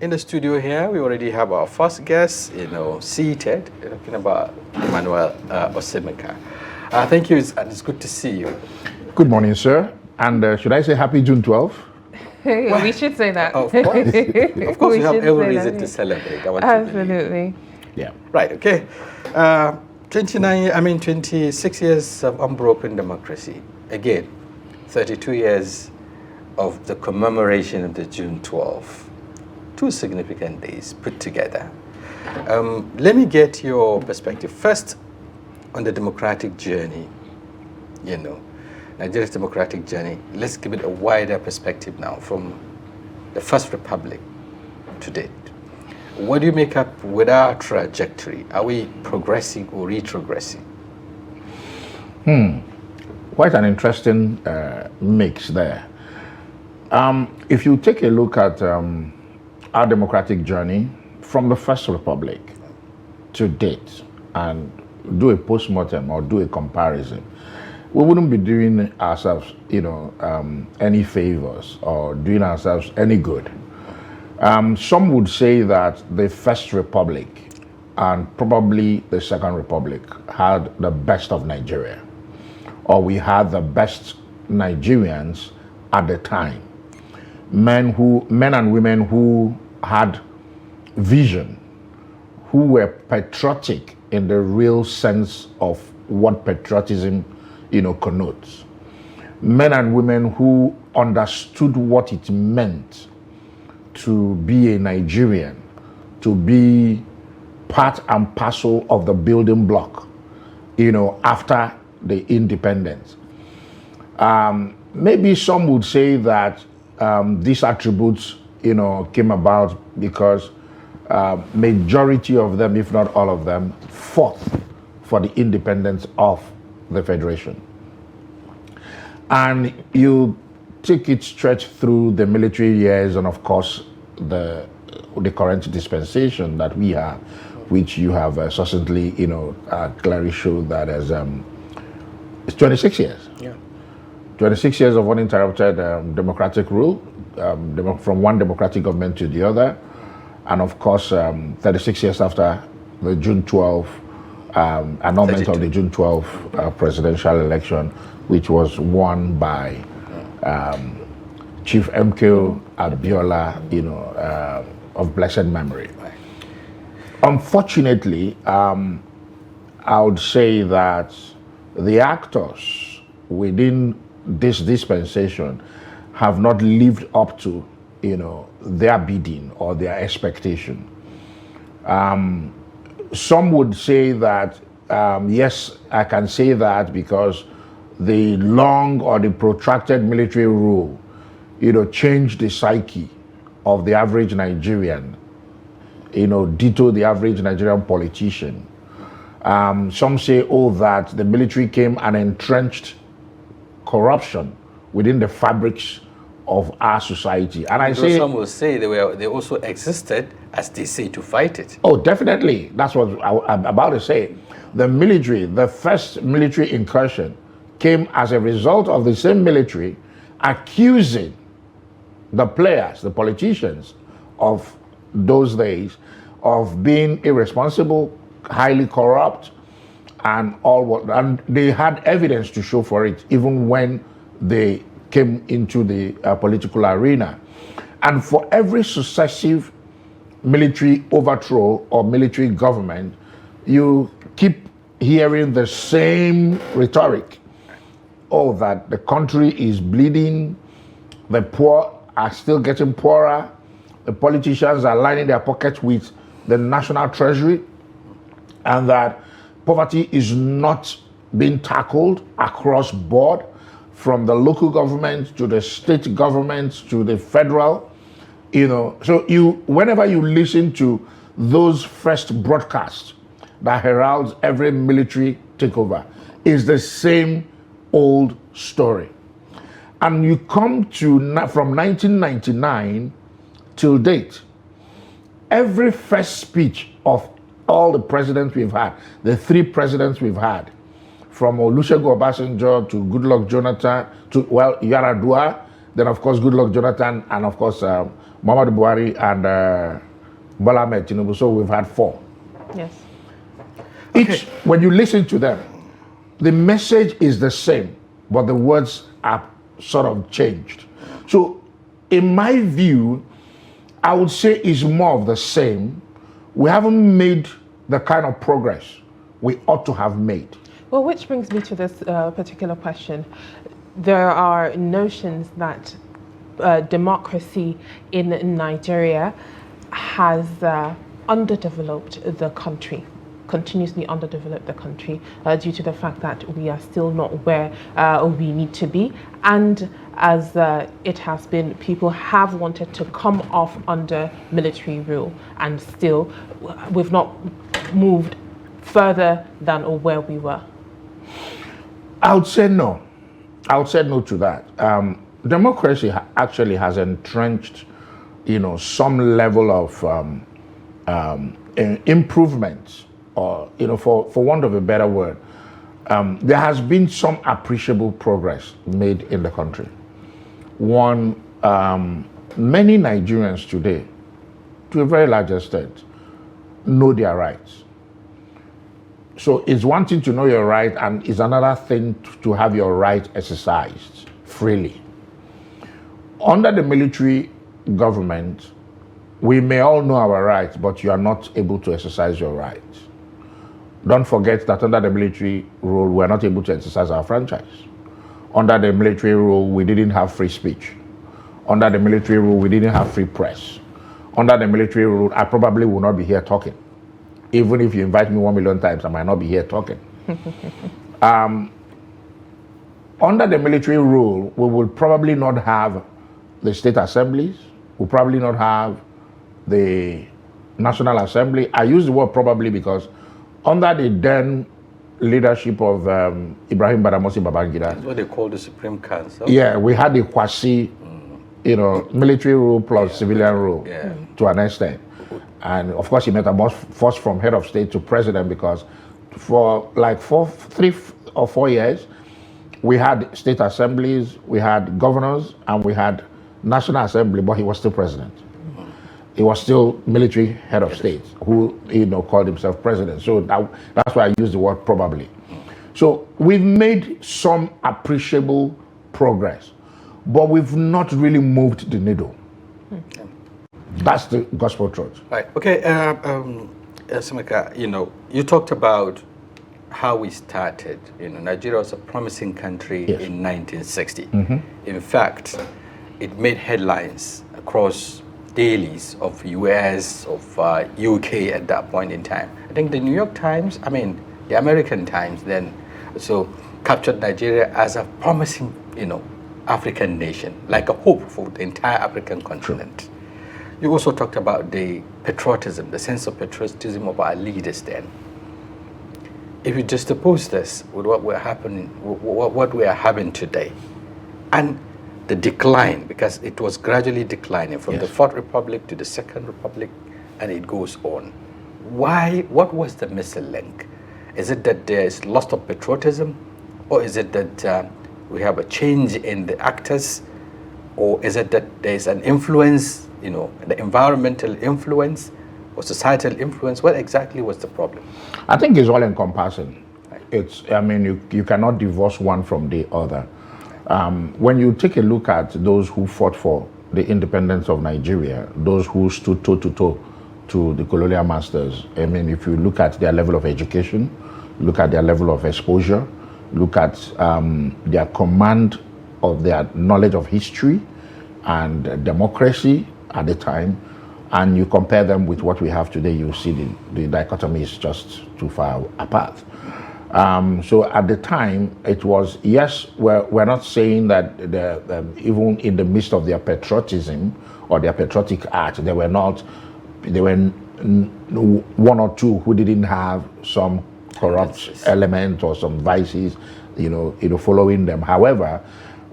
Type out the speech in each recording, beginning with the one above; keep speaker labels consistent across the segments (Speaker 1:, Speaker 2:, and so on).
Speaker 1: in the studio here, we already have our first guest, seated, talking about Emmanuel Osemeka. Thank you. It's good to see you.
Speaker 2: Good morning, sir. And should I say happy June 12th?
Speaker 3: We should say that.
Speaker 1: Of course. Of course, we have every reason to celebrate.
Speaker 3: Absolutely.
Speaker 2: Yeah.
Speaker 1: Right, okay. 26 years of unbroken democracy. Again, 32 years of the commemoration of the June 12th. Two significant days put together. Let me get your perspective. First, on the democratic journey, Nigeria's democratic journey. Let's give it a wider perspective now from the First Republic to date. What do you make up with our trajectory? Are we progressing or retrogressing?
Speaker 2: Quite an interesting mix there. If you take a look at our democratic journey from the First Republic to date and do a postmortem or do a comparison, we wouldn't be doing ourselves, any favors or doing ourselves any good. Some would say that the First Republic and probably the Second Republic had the best of Nigeria, or we had the best Nigerians at the time. Men and women who had vision, who were patriotic in the real sense of what patriotism, connotes. Men and women who understood what it meant to be a Nigerian, to be part and parcel of the building block, after the independence. Maybe some would say that these attributes, came about because majority of them, if not all of them, fought for the independence of the Federation. And you take it stretch through the military years and of course the current dispensation that we have, which you have succinctly, clearly showed that as it's 26 years.
Speaker 1: Yeah.
Speaker 2: 26 years of uninterrupted democratic rule, from one democratic government to the other, and of course 36 years after the June 12 annulment of the June 12 presidential election, which was won by Chief MK Abiola, of blessed memory.
Speaker 1: Right.
Speaker 2: Unfortunately, I would say that the actors within this dispensation have not lived up to, their bidding or their expectation. Some would say that, yes, I can say that because the long or the protracted military rule, changed the psyche of the average Nigerian, ditto the average Nigerian politician. Some say, that the military came and entrenched corruption within the fabrics of our society. And I say,
Speaker 1: some will say they also existed, as they say, to fight it.
Speaker 2: Oh, definitely. That's what I'm about to say. The military, the first military incursion, came as a result of the same military accusing the players, the politicians of those days, of being irresponsible, highly corrupt, and and they had evidence to show for it, even when they came into the political arena. And for every successive military overthrow or military government, you keep hearing the same rhetoric. That the country is bleeding, the poor are still getting poorer, the politicians are lining their pockets with the national treasury, and that poverty is not being tackled across board, from the local government to the state government to the federal, So whenever you listen to those first broadcasts that heralds every military takeover, is the same old story. And you come to, from 1999 till date, every first speech of all the presidents we've had, the three presidents we've had, from Olusegun Obasanjo to Goodluck Jonathan to, Yaradua, then of course Goodluck Jonathan, and of course Muhammadu Buhari and Bola Ahmed Tinubu. So we've had 4.
Speaker 3: Yes.
Speaker 2: Each, when you listen to them, the message is the same, but the words are sort of changed. So, in my view, I would say it's more of the same. We haven't made the kind of progress we ought to have made.
Speaker 3: Well, which brings me to this particular question. There are notions that democracy in Nigeria has underdeveloped the country, continuously underdeveloped the country due to the fact that we are still not where we need to be. And as it has been, people have wanted to come off under military rule, and still we've not moved further than where we were.
Speaker 2: I would say no. I would say no to that. Democracy actually has entrenched, some level of improvement, or, for want of a better word, there has been some appreciable progress made in the country. One, many Nigerians today, to a very large extent, know their rights. So it's one thing to know your right, and it's another thing to have your right exercised freely. Under the military government, we may all know our rights, but you are not able to exercise your rights. Don't forget that under the military rule, we are not able to exercise our franchise. Under the military rule, we didn't have free speech. Under the military rule, we didn't have free press. Under the military rule, I probably will not be here talking. Even if you invite me 1 million times, I might not be here talking. Under the military rule, we will probably not have the state assemblies. We'll probably not have the National Assembly. I use the word probably because under the then leadership of Ibrahim Badamasi Babangida.
Speaker 1: That's what they call the Supreme Council.
Speaker 2: Yeah, we had the quasi, military rule plus civilian rule to an extent. And of course, he metamorphosed from head of state to president, because for like 3 or 4 years, we had state assemblies, we had governors, and we had National Assembly, but he was still president. He was still military head of state who, called himself president. So that's why I use the word probably. So we've made some appreciable progress, but we've not really moved the needle. That's the gospel truth.
Speaker 1: Right. Okay. Simeka, you talked about how we started. Nigeria was a promising country in 1960. In fact, it made headlines across dailies of US, of UK at that point in time. I think the New York Times, the American Times then, so captured Nigeria as a promising, African nation, like a hope for the entire African continent. True. You also talked about the patriotism, the sense of patriotism of our leaders then. If you just oppose this with what we are having today, and the decline, because it was gradually declining from the Fourth Republic to the Second Republic, and it goes on. Why? What was the missing link? Is it that there is loss of patriotism, or is it that we have a change in the actors, or is it that there is an influence, the environmental influence or societal influence? What exactly was the problem?
Speaker 2: I think it's all encompassing. It's, you cannot divorce one from the other. When you take a look at those who fought for the independence of Nigeria, those who stood toe to toe to the colonial masters, if you look at their level of education, look at their level of exposure, look at their command of their knowledge of history and democracy at the time, and you compare them with what we have today, you see the dichotomy is just too far apart. So at the time, it was, yes, we're not saying that even in the midst of their patriotism or their patriotic act, there were one or two who didn't have some corrupt element or some vices, following them. However,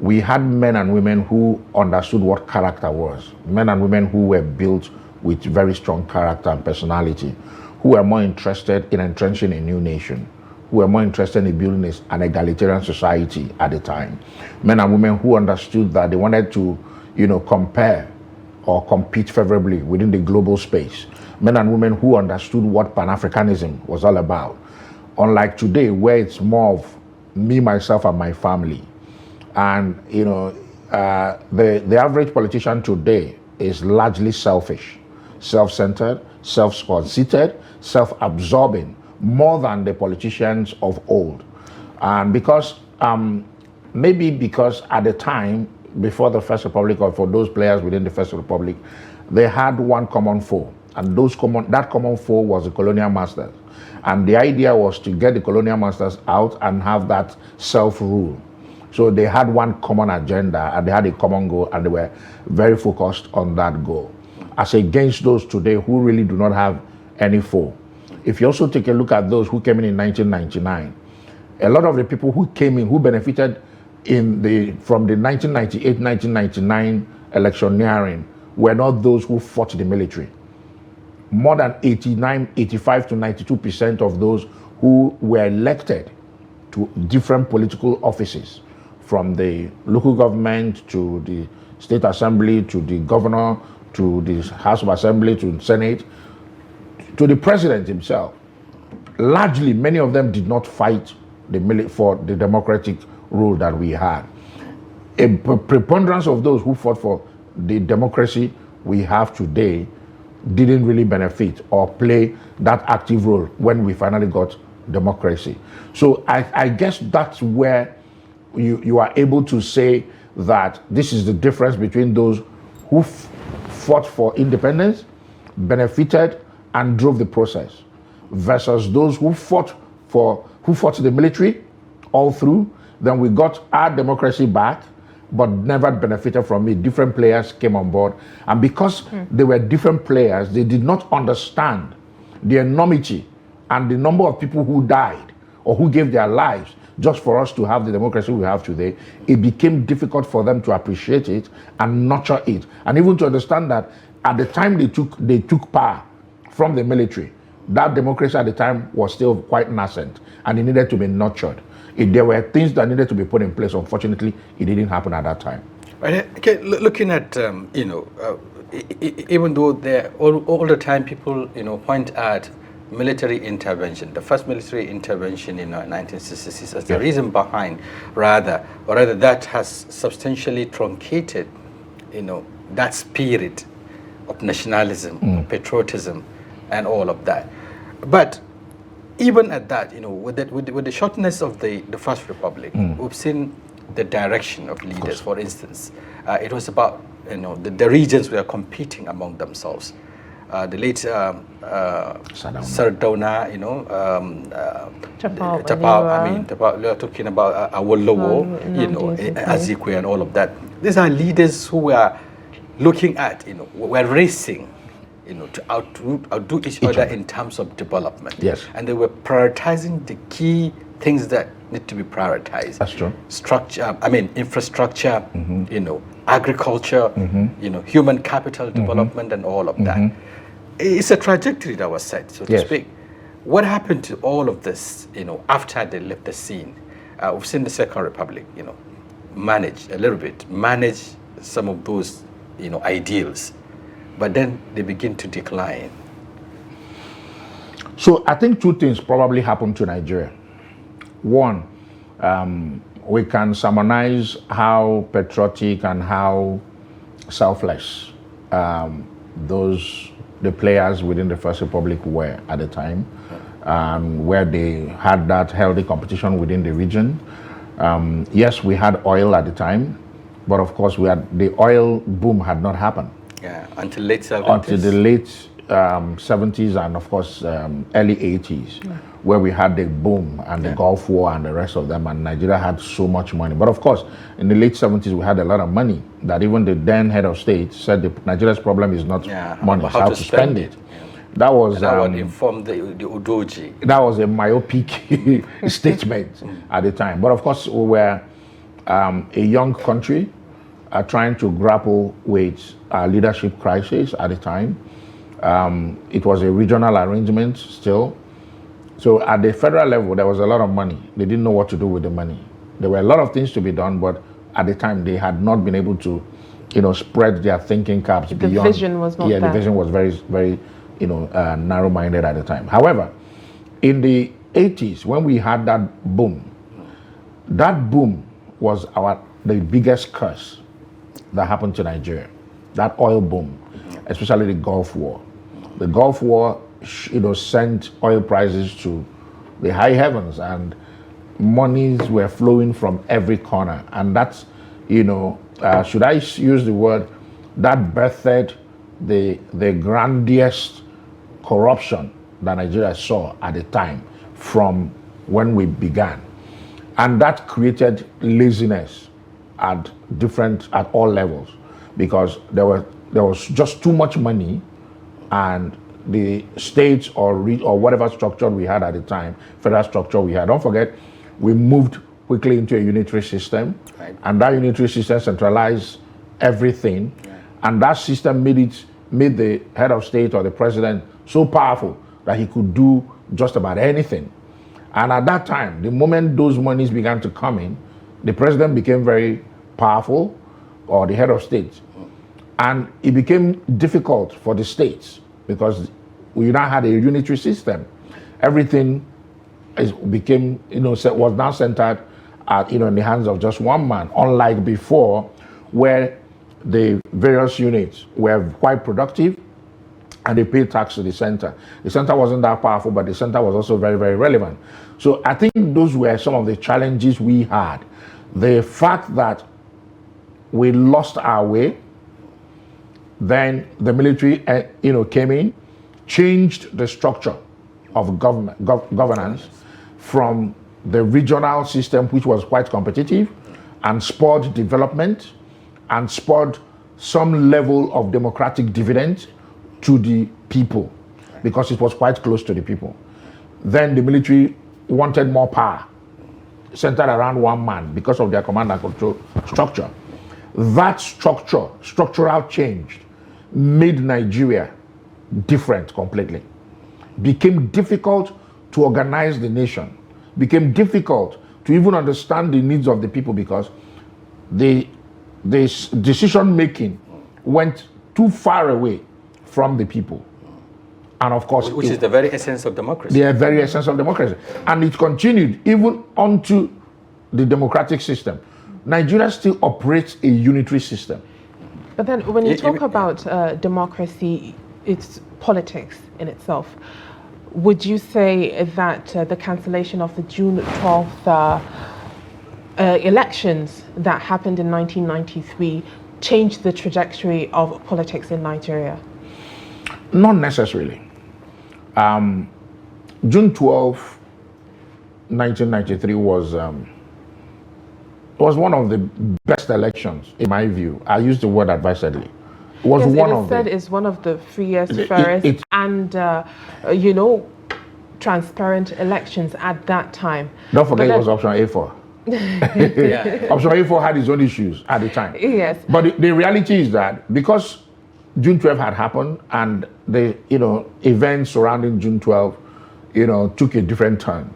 Speaker 2: we had men and women who understood what character was, men and women who were built with very strong character and personality, who were more interested in entrenching a new nation, who were more interested in building an egalitarian society at the time. Men and women who understood that they wanted to, compare or compete favorably within the global space. Men and women who understood what Pan-Africanism was all about. Unlike today, where it's more of me, myself, and my family. And, the average politician today is largely selfish, self-centered, self-conceited, self-absorbing, more than the politicians of old. And maybe because at the time, before the First Republic, or for those players within the First Republic, they had one common foe. And that common foe was the colonial masters. And the idea was to get the colonial masters out and have that self-rule. So they had one common agenda, and they had a common goal, and they were very focused on that goal. As against those today who really do not have any foe. If you also take a look at those who came in 1999, a lot of the people who came in, who benefited from the 1998-1999 electioneering, were not those who fought the military. More than 85 to 92% of those who were elected to different political offices, from the local government to the state assembly to the governor to the House of Assembly to the Senate to the president himself, largely many of them did not fight for the democratic rule that we had. A preponderance of those who fought for the democracy we have today didn't really benefit or play that active role when we finally got democracy. So I guess that's where you are able to say that this is the difference between those who fought for independence, benefited, and drove the process, versus those who fought the military all through. Then we got our democracy back, but never benefited from it. Different players came on board. And because they were different players, they did not understand the enormity and the number of people who died or who gave their lives just for us to have the democracy we have today. It became difficult for them to appreciate it and nurture it. And even to understand that at the time they took power from the military, that democracy at the time was still quite nascent and it needed to be nurtured. There were things that needed to be put in place. Unfortunately, it didn't happen at that time.
Speaker 1: Right. Okay, looking at, even though all the time people, point at military intervention, the first military intervention in 1966 as the reason behind, rather that has substantially truncated, that spirit of nationalism, patriotism, and all of that. But even at that, with the shortness of the First Republic, we've seen the direction of leaders. For instance, it was about the regions were competing among themselves. The late Sardauna, Tapal, we are talking about Awolowo, Azikwe, and all of that. These are leaders who were looking at, were racing, to outdo each other in terms of development.
Speaker 2: Yes.
Speaker 1: And they were prioritizing the key things that need to be prioritized.
Speaker 2: That's true.
Speaker 1: Infrastructure, agriculture, human capital development, and all of that. It's a trajectory that was set, so to speak. What happened to all of this, after they left the scene? We've seen the Second Republic, manage some of those, ideals, but then they begin to decline.
Speaker 2: So I think two things probably happened to Nigeria. One, we can summarize how patriotic and how selfless the players within the First Republic were at the time, where they had that healthy competition within the region. Yes, we had oil at the time, but of course the oil boom had not happened.
Speaker 1: Yeah, until late 70s.
Speaker 2: Until the late 70s and of course early 80s, where we had the boom and the Gulf War and the rest of them, and Nigeria had so much money. But of course, in the late 70s, we had a lot of money that even the then head of state said Nigeria's problem is not money, it's how to spend it. That was
Speaker 1: that would inform the Udoji.
Speaker 2: That was a myopic statement at the time. But of course, we were a young country trying to grapple with a leadership crisis at the time. It was a regional arrangement still. So at the federal level, there was a lot of money. They didn't know what to do with the money. There were a lot of things to be done, but at the time, they had not been able to spread their thinking caps beyond.
Speaker 3: The vision was not there.
Speaker 2: Yeah, the vision was very, very, narrow-minded at the time. However, in the 80s, when we had that boom was the biggest curse that happened to Nigeria. That oil boom, especially the Gulf War. The Gulf War, sent oil prices to the high heavens, and monies were flowing from every corner. And that's, should I use the word, that birthed the grandest corruption that Nigeria saw at the time from when we began. And that created laziness at all levels, because there was just too much money, and the states or whatever structure we had at the time, federal structure we had. Don't forget, we moved quickly into a unitary system, right. And that unitary system centralized everything, yeah. And that system made the head of state or the president so powerful that he could do just about anything. And at that time, the moment those monies began to come in, the president became very powerful, or the head of state, and it became difficult for the states, because we now had a unitary system. Everything became, was now centered at, in the hands of just one man, unlike before, where the various units were quite productive and they paid tax to the center. The center wasn't that powerful, but the center was also very, very relevant. So I think those were some of the challenges we had. The fact that we lost our way, then the military, came in, changed the structure of governance from the regional system, which was quite competitive, and spurred development, and spurred some level of democratic dividend to the people, because it was quite close to the people. Then the military wanted more power, centered around one man, because of their command and control structure. That structural change, made Nigeria different completely. Became difficult to organize the nation. Became difficult to even understand the needs of the people, because the decision making went too far away from the people. And of course,
Speaker 1: which is the very essence of democracy.
Speaker 2: The very essence of democracy. And it continued even onto the democratic system. Nigeria still operates a unitary system.
Speaker 3: But then when you talk about democracy, it's politics in itself. Would you say that the cancellation of the June 12th elections that happened in 1993 changed the trajectory of politics in Nigeria?
Speaker 2: Not necessarily. June 12, 1993 was one of the best elections, in my view. I use the word advisedly. It was
Speaker 3: it's one of the freest, fairest, and transparent elections at that time.
Speaker 2: Don't forget, it was option A4. Yeah. Option A4 had its own issues at the time.
Speaker 3: Yes.
Speaker 2: But the reality is that because June 12 had happened, and the events surrounding June 12 took a different turn.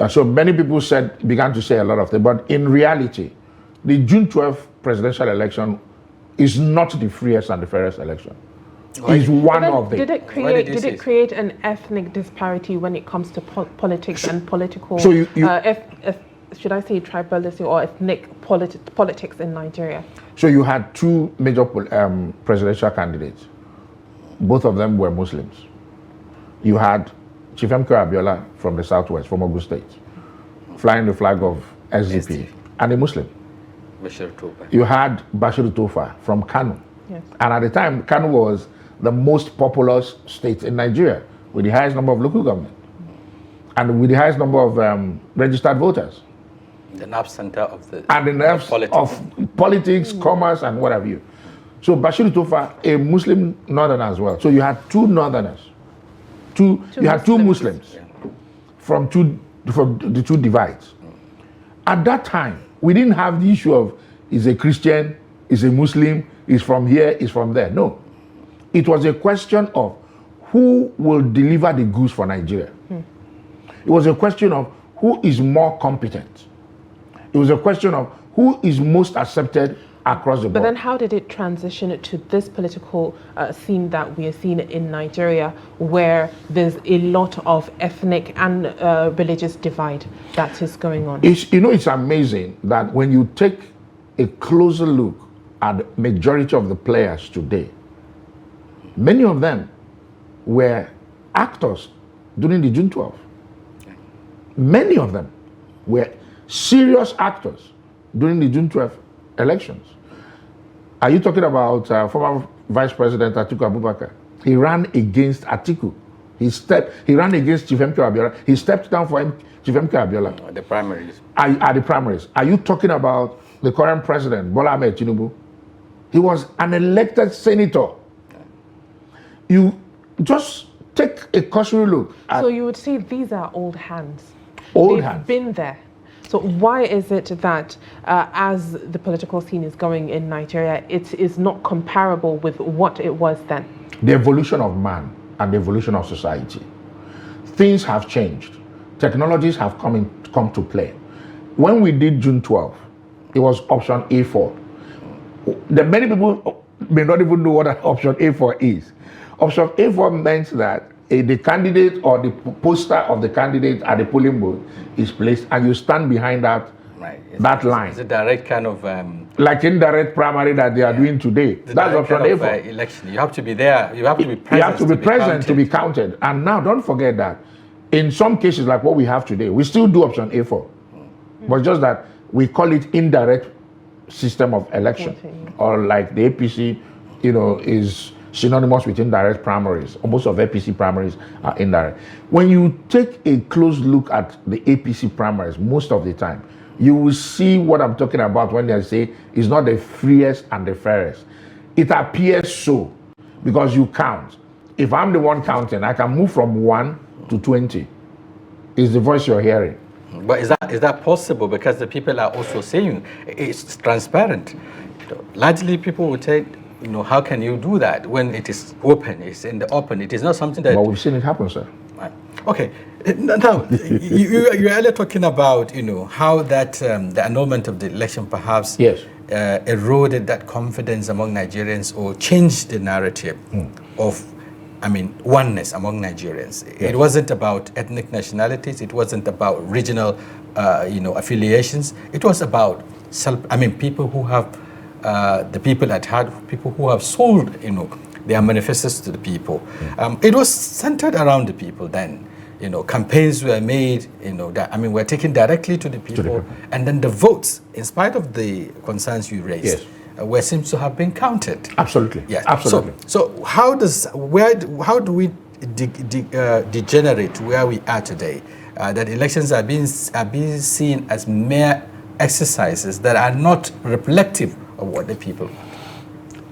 Speaker 2: So many people began to say a lot of things, but in reality, the June 12 presidential election is not the freest and the fairest election. It's one of the.
Speaker 3: Did it create an ethnic disparity when it comes to politics and political?
Speaker 2: So
Speaker 3: should I say tribalism or ethnic politics in Nigeria?
Speaker 2: So you had two major presidential candidates. Both of them were Muslims. You had Chief M.K. Abiola from the Southwest, from Ogun State, flying the flag of SDP, and a Muslim. You had Bashir Tofa from Kano.
Speaker 3: Yes.
Speaker 2: And at the time, Kano was the most populous state in Nigeria, with the highest number of local government, and with the highest number of registered voters.
Speaker 1: The nerve center of the
Speaker 2: politics, commerce, and what have you. So Bashir Tofa, a Muslim northerner as well. So you had two northerners. You had two Muslims from the two divides. At that time, we didn't have the issue of is a Christian, is a Muslim, is from here, is from there. No. It was a question of who will deliver the goods for Nigeria. It was a question of who is more competent. It was a question of who is most accepted across the board.
Speaker 3: But then how did it transition to this political scene that we are seeing in Nigeria, where there's a lot of ethnic and religious divide that is going on?
Speaker 2: It's amazing that when you take a closer look at the majority of the players today, many of them were actors during the June 12th. Many of them were serious actors during the June 12th elections. Are you talking about former Vice President Atiku Abubakar? He ran against Atiku. He ran against Chief M.K. Abiola. He stepped down for Chief M.K. Abiola.
Speaker 1: The primaries.
Speaker 2: At the primaries. Are you talking about the current president, Bola Ahmed Tinubu? He was an elected senator. You just take a cursory look at...
Speaker 3: So you would say these are old hands.
Speaker 2: Old
Speaker 3: They've
Speaker 2: hands.
Speaker 3: been there. So why is it that as the political scene is going in Nigeria, it is not comparable with what it was then?
Speaker 2: The evolution of man and the evolution of society. Things have changed. Technologies have come to play. When we did June 12th, it was option A4. Many people may not even know what option A4 is. Option A4 meant that the candidate or the poster of the candidate at the polling booth is placed and you stand behind that, that line.
Speaker 1: It's a direct kind of...
Speaker 2: like indirect primary that they are doing today. That's option A4.
Speaker 1: Election. You have to be there. You have to be present.
Speaker 2: You have to be present to be counted. And now don't forget that in some cases like what we have today, we still do option A4. But just that we call it indirect system of election. Or like the APC, is synonymous with indirect primaries. Most of APC primaries are indirect. When you take a close look at the APC primaries, most of the time, you will see what I'm talking about when they say it's not the freest and the fairest. It appears so because you count. If I'm the one counting, I can move from 1 to 20. Is the voice you're hearing.
Speaker 1: But is that possible? Because the people are also saying it's transparent. Largely, people would say, how can you do that when it is open? It's in the open. It is not something that...
Speaker 2: But we've seen it happen, sir.
Speaker 1: Okay. Now, you're earlier talking about, how that the annulment of the election perhaps eroded that confidence among Nigerians or changed the narrative of, oneness among Nigerians. Yes. It wasn't about ethnic nationalities. It wasn't about regional, affiliations. It was about people who have the people at heart, people who have sold, their manifestos to the people. It was centered around the people then. Campaigns were made, were taken directly to the people, and then the votes, in spite of the concerns you raised, were seems to have been counted.
Speaker 2: Absolutely.
Speaker 1: Yes.
Speaker 2: Absolutely.
Speaker 1: So how do we degenerate where we are today? That elections are being seen as mere exercises that are not reflective of what the people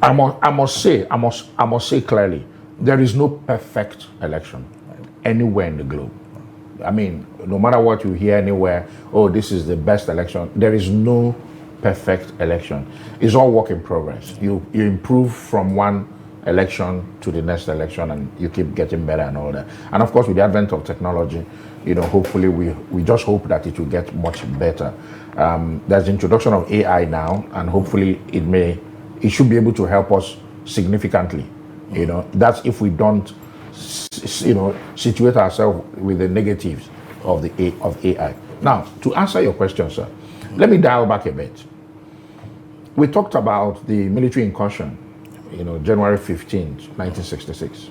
Speaker 1: want.
Speaker 2: I must say clearly, there is no perfect election anywhere in the globe. No matter what you hear anywhere, this is the best election. There is no perfect election. It's all work in progress. You improve from one election to the next election and you keep getting better and all that. And of course, with the advent of technology, hopefully we just hope that it will get much better. There's the introduction of AI now, and hopefully it should be able to help us significantly. That's if we don't situate ourselves with the negatives of AI. Now, to answer your question, sir, let me dial back a bit. We talked about the military incursion, January 15th, 1966.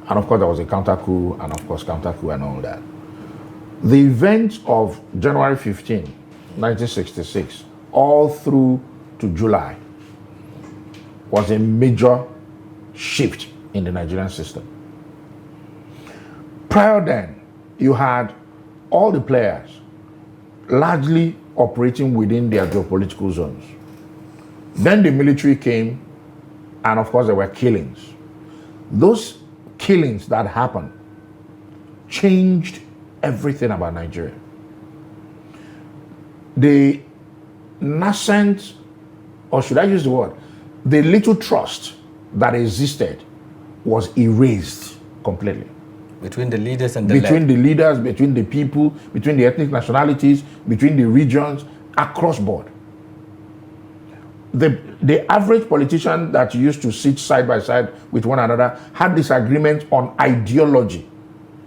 Speaker 2: And of course, there was a counter-coup, and of course, counter-coup and all that. The events of January 15th, 1966, all through to July, was a major shift in the Nigerian system. Prior then, you had all the players largely operating within their geopolitical zones. Then the military came, and of course there were killings. Those killings that happened changed everything about Nigeria. The nascent, or should I use the word, the little trust that existed was erased completely.
Speaker 1: Between the leaders and the
Speaker 2: Between the leaders, between the people, between the ethnic nationalities, between the regions, across board. the average politician that used to sit side by side with one another had disagreement on ideology,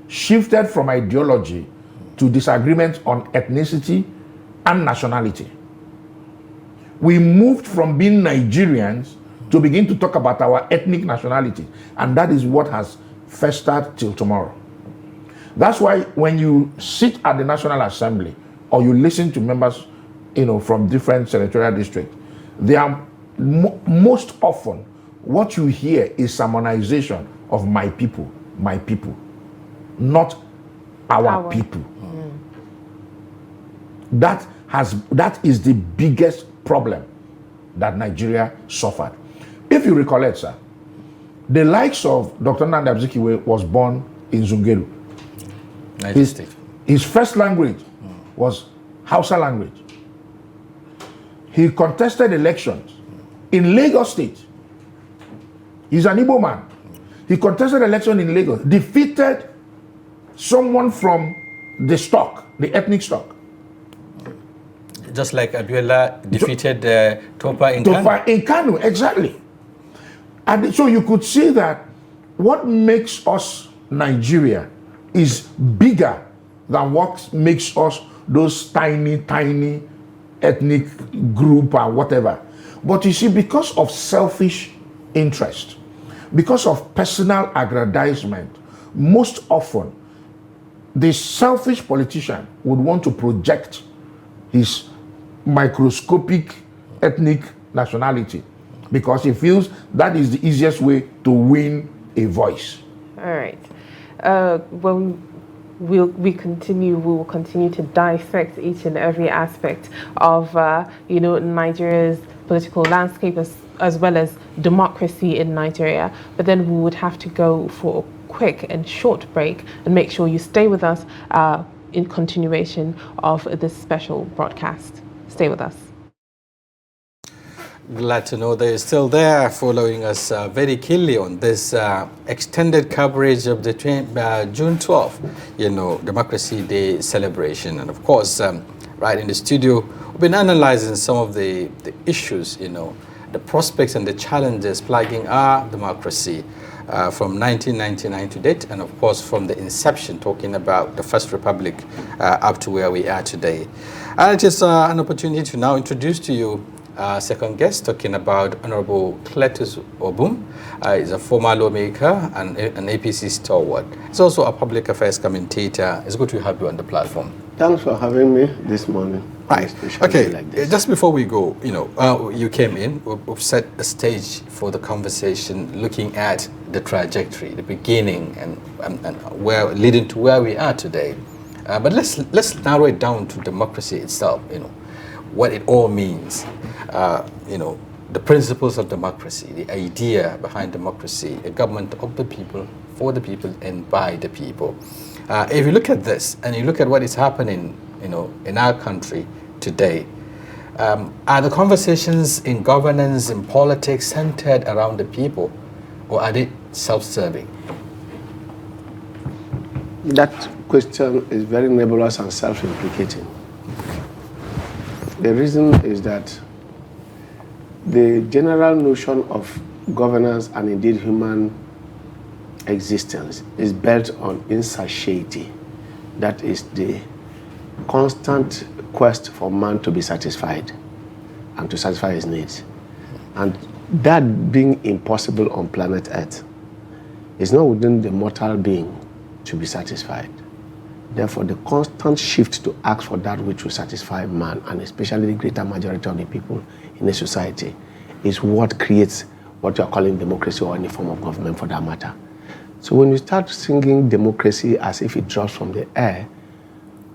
Speaker 2: shifted from ideology to disagreement on ethnicity and nationality. We moved from being Nigerians to begin to talk about our ethnic nationality, and that is what has festered till tomorrow. That's why when you sit at the National Assembly or you listen to members, from different senatorial districts, they are most often what you hear is sermonization of my people, not our people. That is the biggest problem that Nigeria suffered. If you recollect, sir, the likes of Dr. Nnamdi Azikiwe was born in Zungeru. His first language was Hausa language. He contested elections in Lagos State. He's an Igbo man. He contested election in Lagos, defeated someone from the stock, the ethnic stock.
Speaker 1: Just like Abiola defeated Topa in Kano.
Speaker 2: Topa in Kano, exactly. And so you could see that what makes us Nigeria is bigger than what makes us those tiny ethnic group or whatever. But you see, because of selfish interest, because of personal aggrandizement, most often the selfish politician would want to project his microscopic ethnic nationality because he feels that is the easiest way to win a voice.
Speaker 3: All right. We will continue to dissect each and every aspect of Nigeria's political landscape as well as democracy in Nigeria. But then we would have to go for a quick and short break, and make sure you stay with us in continuation of this special broadcast. Stay with us.
Speaker 1: Glad to know that you're still there, following us very keenly on this extended coverage of the June 12th, Democracy Day celebration. And of course, right in the studio, we've been analyzing some of the issues, the prospects and the challenges plaguing our democracy from 1999 to date, and of course from the inception, talking about the First Republic up to where we are today. And it is an opportunity to now introduce to you second guest, talking about Honorable Cletus Obum. He's a former lawmaker and an APC stalwart. He's also a public affairs commentator. It's good to have you on the platform.
Speaker 4: Thanks for having me this morning.
Speaker 1: Right. Okay. Like this. Just before we go, you came in. We've set the stage for the conversation, looking at the trajectory, the beginning, and where leading to where we are today. But let's narrow it down to democracy itself. What it all means. The principles of democracy, the idea behind democracy, a government of the people, for the people, and by the people. If you look at this and you look at what is happening, in our country today, are the conversations in governance, in politics, centered around the people, or are they self-serving?
Speaker 4: That question is very nebulous and self-implicating. The reason is that the general notion of governance and indeed human existence is built on insatiety. That is the constant quest for man to be satisfied and to satisfy his needs. And that being impossible on planet Earth, is not within the mortal being to be satisfied. Therefore, the constant shift to ask for that which will satisfy man, and especially the greater majority of the people in a society, is what creates what you are calling democracy, or any form of government for that matter. So when you start singing democracy as if it drops from the air,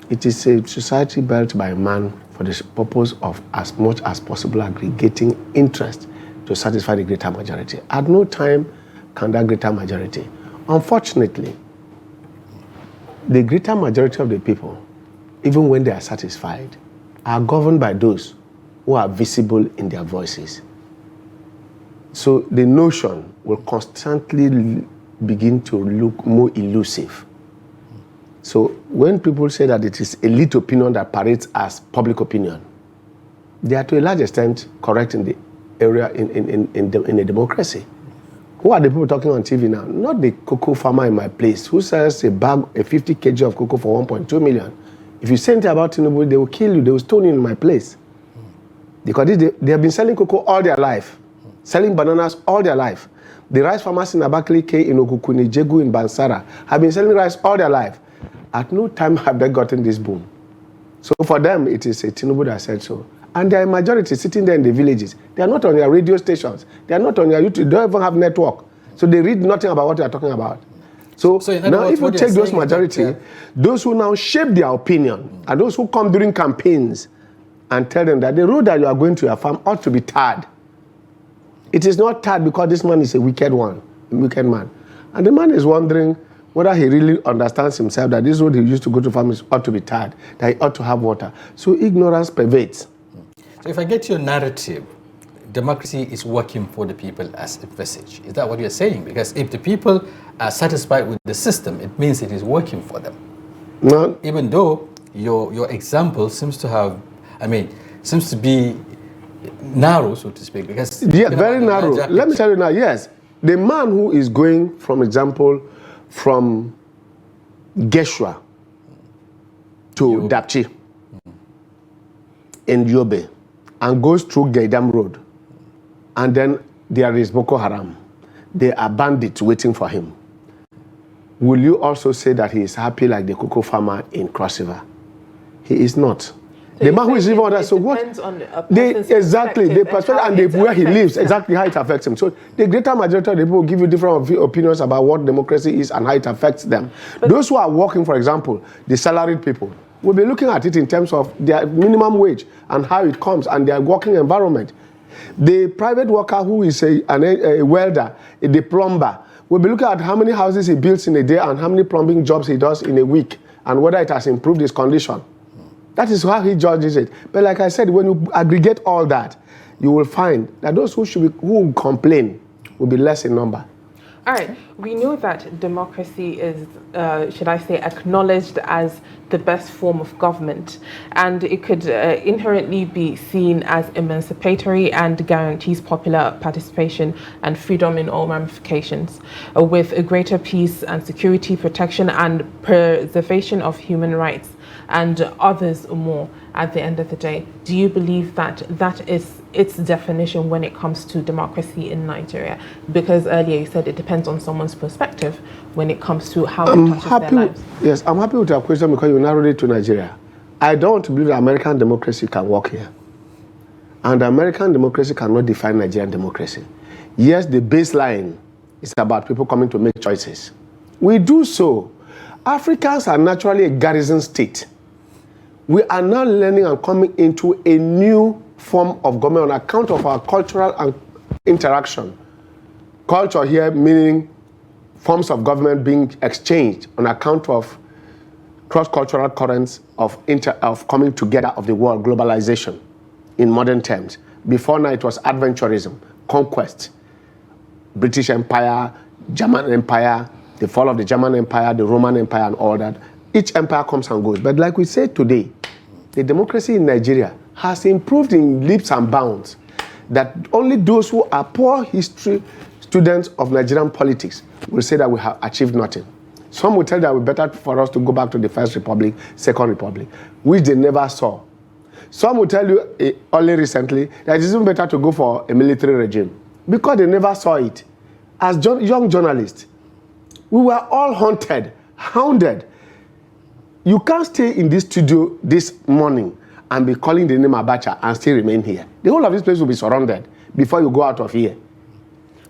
Speaker 4: it is a society built by man for the purpose of, as much as possible, aggregating interest to satisfy the greater majority. At no time can that greater majority. Unfortunately, the greater majority of the people, even when they are satisfied, are governed by those who are visible in their voices. So the notion will constantly begin to look more elusive. So when people say that it is elite opinion that parades as public opinion, they are to a large extent correct in the area in a democracy. Who are the people talking on TV now? Not the cocoa farmer in my place who sells a 50 kg of cocoa for 1.2 million. If you say anything about Tinubu, they will kill you, they will stone you in my place. Because they have been selling cocoa all their life, selling bananas all their life. The rice farmers in Abakaliki, in Okukuni, Jegu, in Bansara have been selling rice all their life. At no time have they gotten this boom. So for them, it is a Tinubu that said so. And there are a majority sitting there in the villages. They are not on their radio stations. They are not on their YouTube. They don't even have network. So they read nothing about what they are talking about. So now if you take those majority, those who now shape their opinion, and those who come during campaigns and tell them that the road that you are going to your farm ought to be tarred. It is not tarred because this man is a wicked man. And the man is wondering whether he really understands himself that this road he used to go to farm ought to be tarred, that he ought to have water. So ignorance pervades.
Speaker 1: So if I get your narrative, democracy is working for the people as envisaged. Is that what you're saying? Because if the people are satisfied with the system, it means it is working for them.
Speaker 4: No.
Speaker 1: Even though your example seems to be narrow, so to speak. Because
Speaker 4: very narrow. Let me tell you now, yes. The man who is going, for example, from Geshua to Dapchi in Yobe, and goes through Gaidam Road, and then there is Boko Haram. There are bandits waiting for him. Will you also say that he is happy like the cocoa farmer in Cross River? He is not. So the man who is living on that, so what? Exactly, the perspective and where he lives, exactly how it affects him. So the greater majority of the people give you different opinions about what democracy is and how it affects them. But those who are working, for example, the salaried people, will be looking at it in terms of their minimum wage and how it comes and their working environment. The private worker who is a welder, the plumber, will be looking at how many houses he builds in a day and how many plumbing jobs he does in a week and whether it has improved his condition. That is how he judges it. But like I said, when you aggregate all that, you will find that those who complain will be less in number.
Speaker 3: All right, we know that democracy is, should I say, acknowledged as the best form of government, and it could inherently be seen as emancipatory and guarantees popular participation and freedom in all ramifications, with a greater peace and security, protection and preservation of human rights and others more at the end of the day. Do you believe that that is its definition when it comes to democracy in Nigeria? Because earlier you said it depends on someone's perspective when it comes to how it touches their lives.
Speaker 4: Yes, I'm happy with your question because you narrowed it to Nigeria. I don't believe that American democracy can work here. And American democracy cannot define Nigerian democracy. Yes, the baseline is about people coming to make choices. We do so. Africans are naturally a garrison state. We are now learning and coming into a new form of government on account of our cultural interaction. Culture here meaning forms of government being exchanged on account of cross-cultural currents of coming together of the world, globalization in modern terms. Before now it was adventurism, conquest, British Empire, German Empire, the fall of the German Empire, the Roman Empire and all that. Each empire comes and goes. But like we said today, the democracy in Nigeria has improved in leaps and bounds that only those who are poor history students of Nigerian politics will say that we have achieved nothing. Some will tell that it's better for us to go back to the First Republic, Second Republic, which they never saw. Some will tell you only recently that it's even better to go for a military regime because they never saw it. As young journalists, we were all haunted, hounded. You can't stay in this studio this morning and be calling the name Abacha and still remain here. The whole of this place will be surrounded before you go out of here.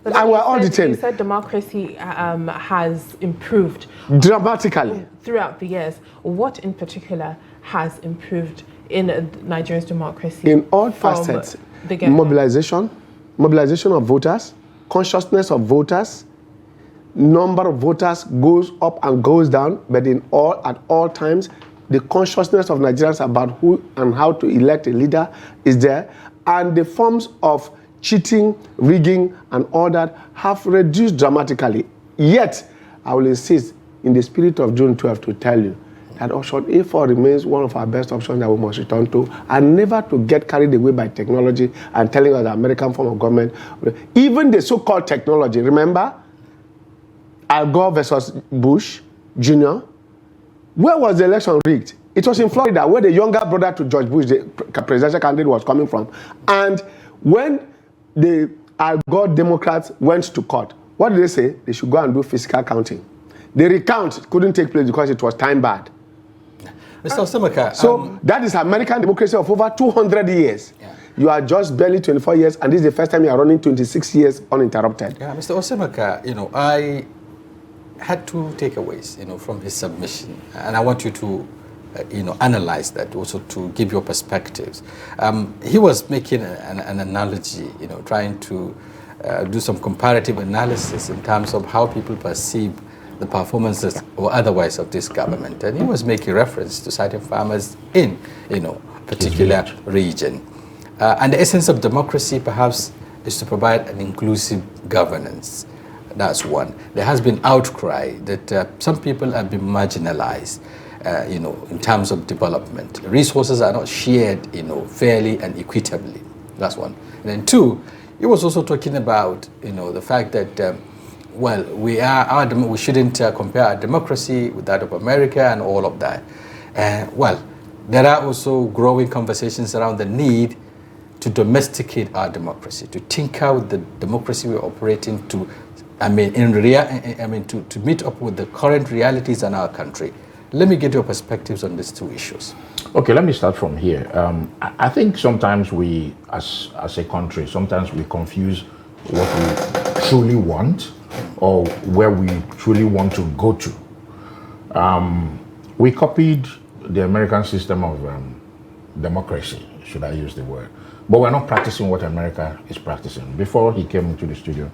Speaker 3: But
Speaker 4: and we're all detained.
Speaker 3: You said democracy has improved
Speaker 4: dramatically
Speaker 3: throughout the years. What in particular has improved in Nigeria's democracy?
Speaker 4: In all facets. Mobilization of voters, consciousness of voters, number of voters goes up and goes down, but at all times, the consciousness of Nigerians about who and how to elect a leader is there, and the forms of cheating, rigging, and all that have reduced dramatically. Yet, I will insist, in the spirit of June 12, to tell you that option A4 remains one of our best options that we must return to, and never to get carried away by technology and telling us the American form of government. Even the so-called technology, remember, Al Gore versus Bush Jr., where was the election rigged? It was in Florida, where the younger brother to George Bush, the presidential candidate, was coming from. And when the Al Gore Democrats went to court, what did they say? They should go and do physical counting. The recount couldn't take place because it was time barred.
Speaker 1: Mr. Osemeka,
Speaker 4: so that is American democracy of over 200 years.
Speaker 1: Yeah.
Speaker 4: You are just barely 24 years, and this is the first time you are running 26 years uninterrupted.
Speaker 1: Yeah, Mr. Osemeka, I had two takeaways, from his submission, and I want you to, analyze that, also to give your perspectives. He was making an analogy, trying to do some comparative analysis in terms of how people perceive the performances or otherwise of this government, and he was making reference to certain farmers in, particular region. And the essence of democracy, perhaps, is to provide an inclusive governance. That's one. There has been outcry that some people have been marginalized, in terms of development. Resources are not shared, fairly and equitably. That's one. And then two, he was also talking about, the fact that, we shouldn't compare our democracy with that of America and all of that. There are also growing conversations around the need to domesticate our democracy, to tinker with the democracy we're operating to meet up with the current realities in our country. Let me get your perspectives on these two issues.
Speaker 2: Okay, let me start from here. I think sometimes we, as a country, sometimes we confuse what we truly want or where we truly want to go to. We copied the American system of democracy, should I use the word. But we're not practicing what America is practicing. Before he came into the studio,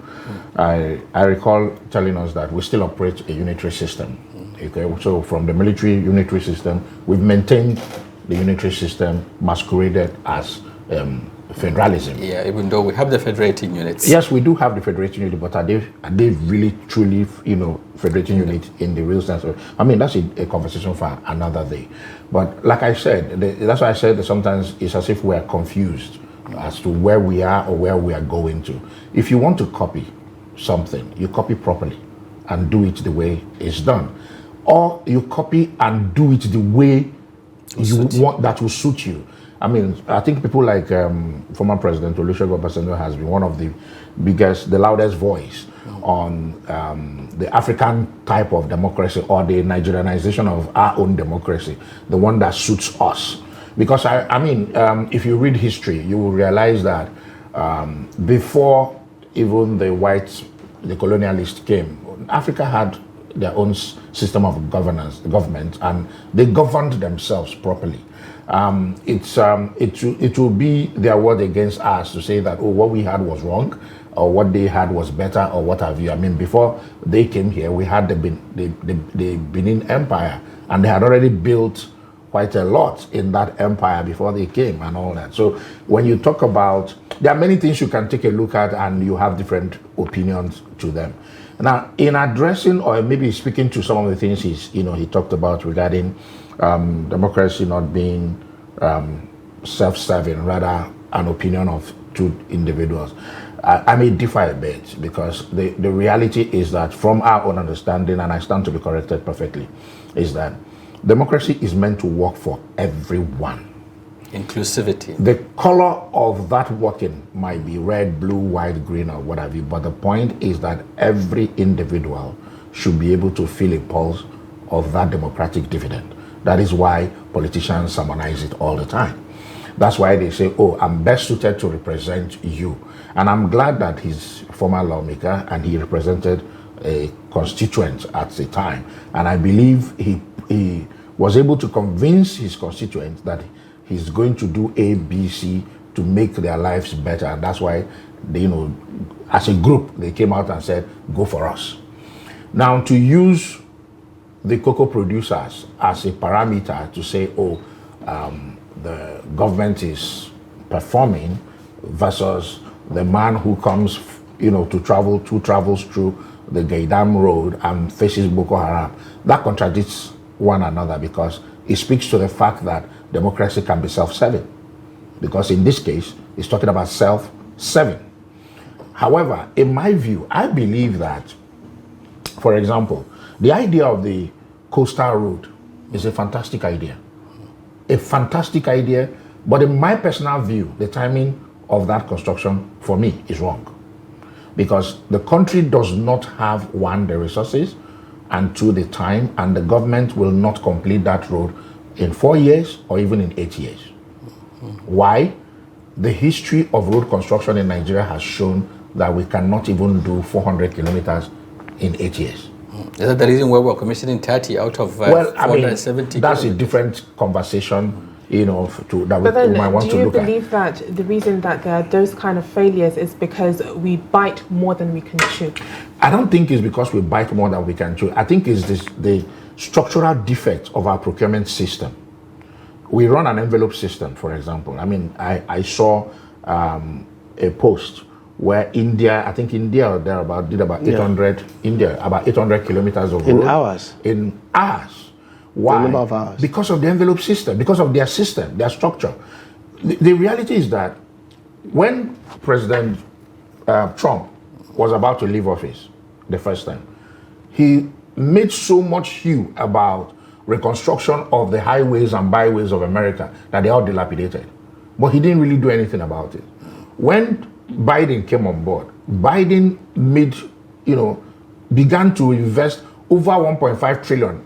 Speaker 2: I recall telling us that we still operate a unitary system. Okay, so from the military unitary system, we've maintained the unitary system masqueraded as federalism.
Speaker 1: Yeah, even though we have the federating units.
Speaker 2: Yes, we do have the federating unit, but are they really truly, federating unit in the real sense of? That's a conversation for another day. But like I said, that's why I said that sometimes it's as if we are confused as to where we are or where we are going to. If you want to copy something, you copy properly and do it the way it's done. Or you copy and do it the way you want that will suit you. I think people like former President Olusegun Obasanjo has been one of the biggest, the loudest voice on the African type of democracy or the Nigerianization of our own democracy, the one that suits us. Because if you read history, you will realize that before even the colonialists came, Africa had their own system of government, and they governed themselves properly. It will be their word against us to say that, what we had was wrong, or what they had was better, or what have you. Before they came here, we had the Benin Empire, and they had already built quite a lot in that empire before they came and all that. So when you talk about, there are many things you can take a look at, and you have different opinions to them. Now, in addressing or maybe speaking to some of the things he talked about regarding democracy not being self-serving, rather an opinion of two individuals, I may differ a bit, because the reality is that from our own understanding, and I stand to be corrected perfectly, is that democracy is meant to work for everyone.
Speaker 1: Inclusivity.
Speaker 2: The color of that working might be red, blue, white, green, or what have you, but the point is that every individual should be able to feel a pulse of that democratic dividend. That is why politicians sermonize it all the time. That's why they say, I'm best suited to represent you. And I'm glad that he's a former lawmaker and he represented a constituent at the time. And I believe he was able to convince his constituents that he's going to do A, B, C to make their lives better. And that's why they, as a group, they came out and said, go for us. Now, to use the cocoa producers as a parameter to say, the government is performing versus the man who comes, who travels through the Gaidam Road and faces Boko Haram, that contradicts one another because it speaks to the fact that democracy can be self-serving. Because in this case, it's talking about self-serving. However, in my view, I believe that, for example, the idea of the coastal road is a fantastic idea. A fantastic idea, but in my personal view, the timing of that construction, for me, is wrong. Because the country does not have, one, the resources, and two, the time, and the government will not complete that road in 4 years or even in 8 years. Why? The history of road construction in Nigeria has shown that we cannot even do 400 kilometers in 8 years.
Speaker 1: Is that the reason why we're commissioning 30 out of 470?
Speaker 2: That's a different conversation, that
Speaker 3: but then,
Speaker 2: we might want to look at.
Speaker 3: Do you believe that the reason that there are those kind of failures is because we bite more than we can chew?
Speaker 2: I don't think it's because we bite more than we can chew. I think it's the structural defect of our procurement system. We run an envelope system, for example. I saw a post where India or thereabout did about 800 kilometers of road.
Speaker 4: In hours.
Speaker 2: In hours. Why?
Speaker 4: The number of hours. Because
Speaker 2: of the envelope system, because of their system, their structure. The reality is that when President Trump was about to leave office the first time, he made so much hue about reconstruction of the highways and byways of America that they all dilapidated. But he didn't really do anything about it. When Biden came on board, Biden began to invest over 1.5 trillion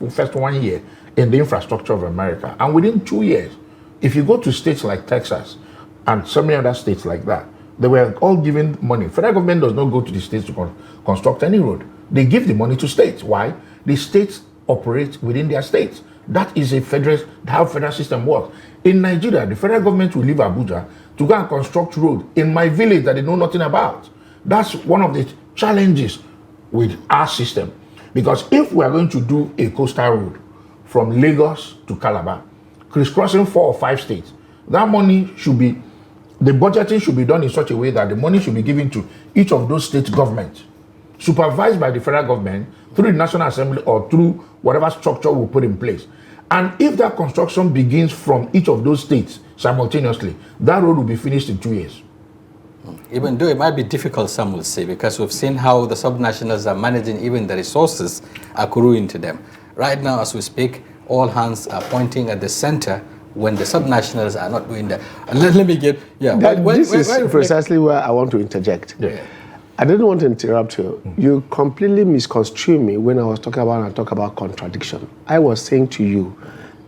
Speaker 2: first 1 year in the infrastructure of America. And within 2 years, if you go to states like Texas and so many other states like that, they were all given money. Federal government does not go to the states to construct any road. They give the money to states. Why? The states operate within their states. That is how federal system works. In Nigeria, the federal government will leave Abuja to go and construct road in my village that they know nothing about. That's one of the challenges with our system. Because if we are going to do a coastal road from Lagos to Calabar, crisscrossing 4 or 5 states, that money the budgeting should be done in such a way that the money should be given to each of those state governments, supervised by the federal government through the National Assembly or through whatever structure we put in place. And if that construction begins from each of those states simultaneously, that road will be finished in 2 years.
Speaker 1: Even though it might be difficult, some will say, because we've seen how the subnationals are managing even the resources accruing to them. Right now, as we speak, all hands are pointing at the center when the subnationals are not doing that. And let me get,
Speaker 4: this is precisely where I want to interject.
Speaker 2: Yeah.
Speaker 4: I didn't want to interrupt you. You completely misconstrued me when I was talking about contradiction. I was saying to you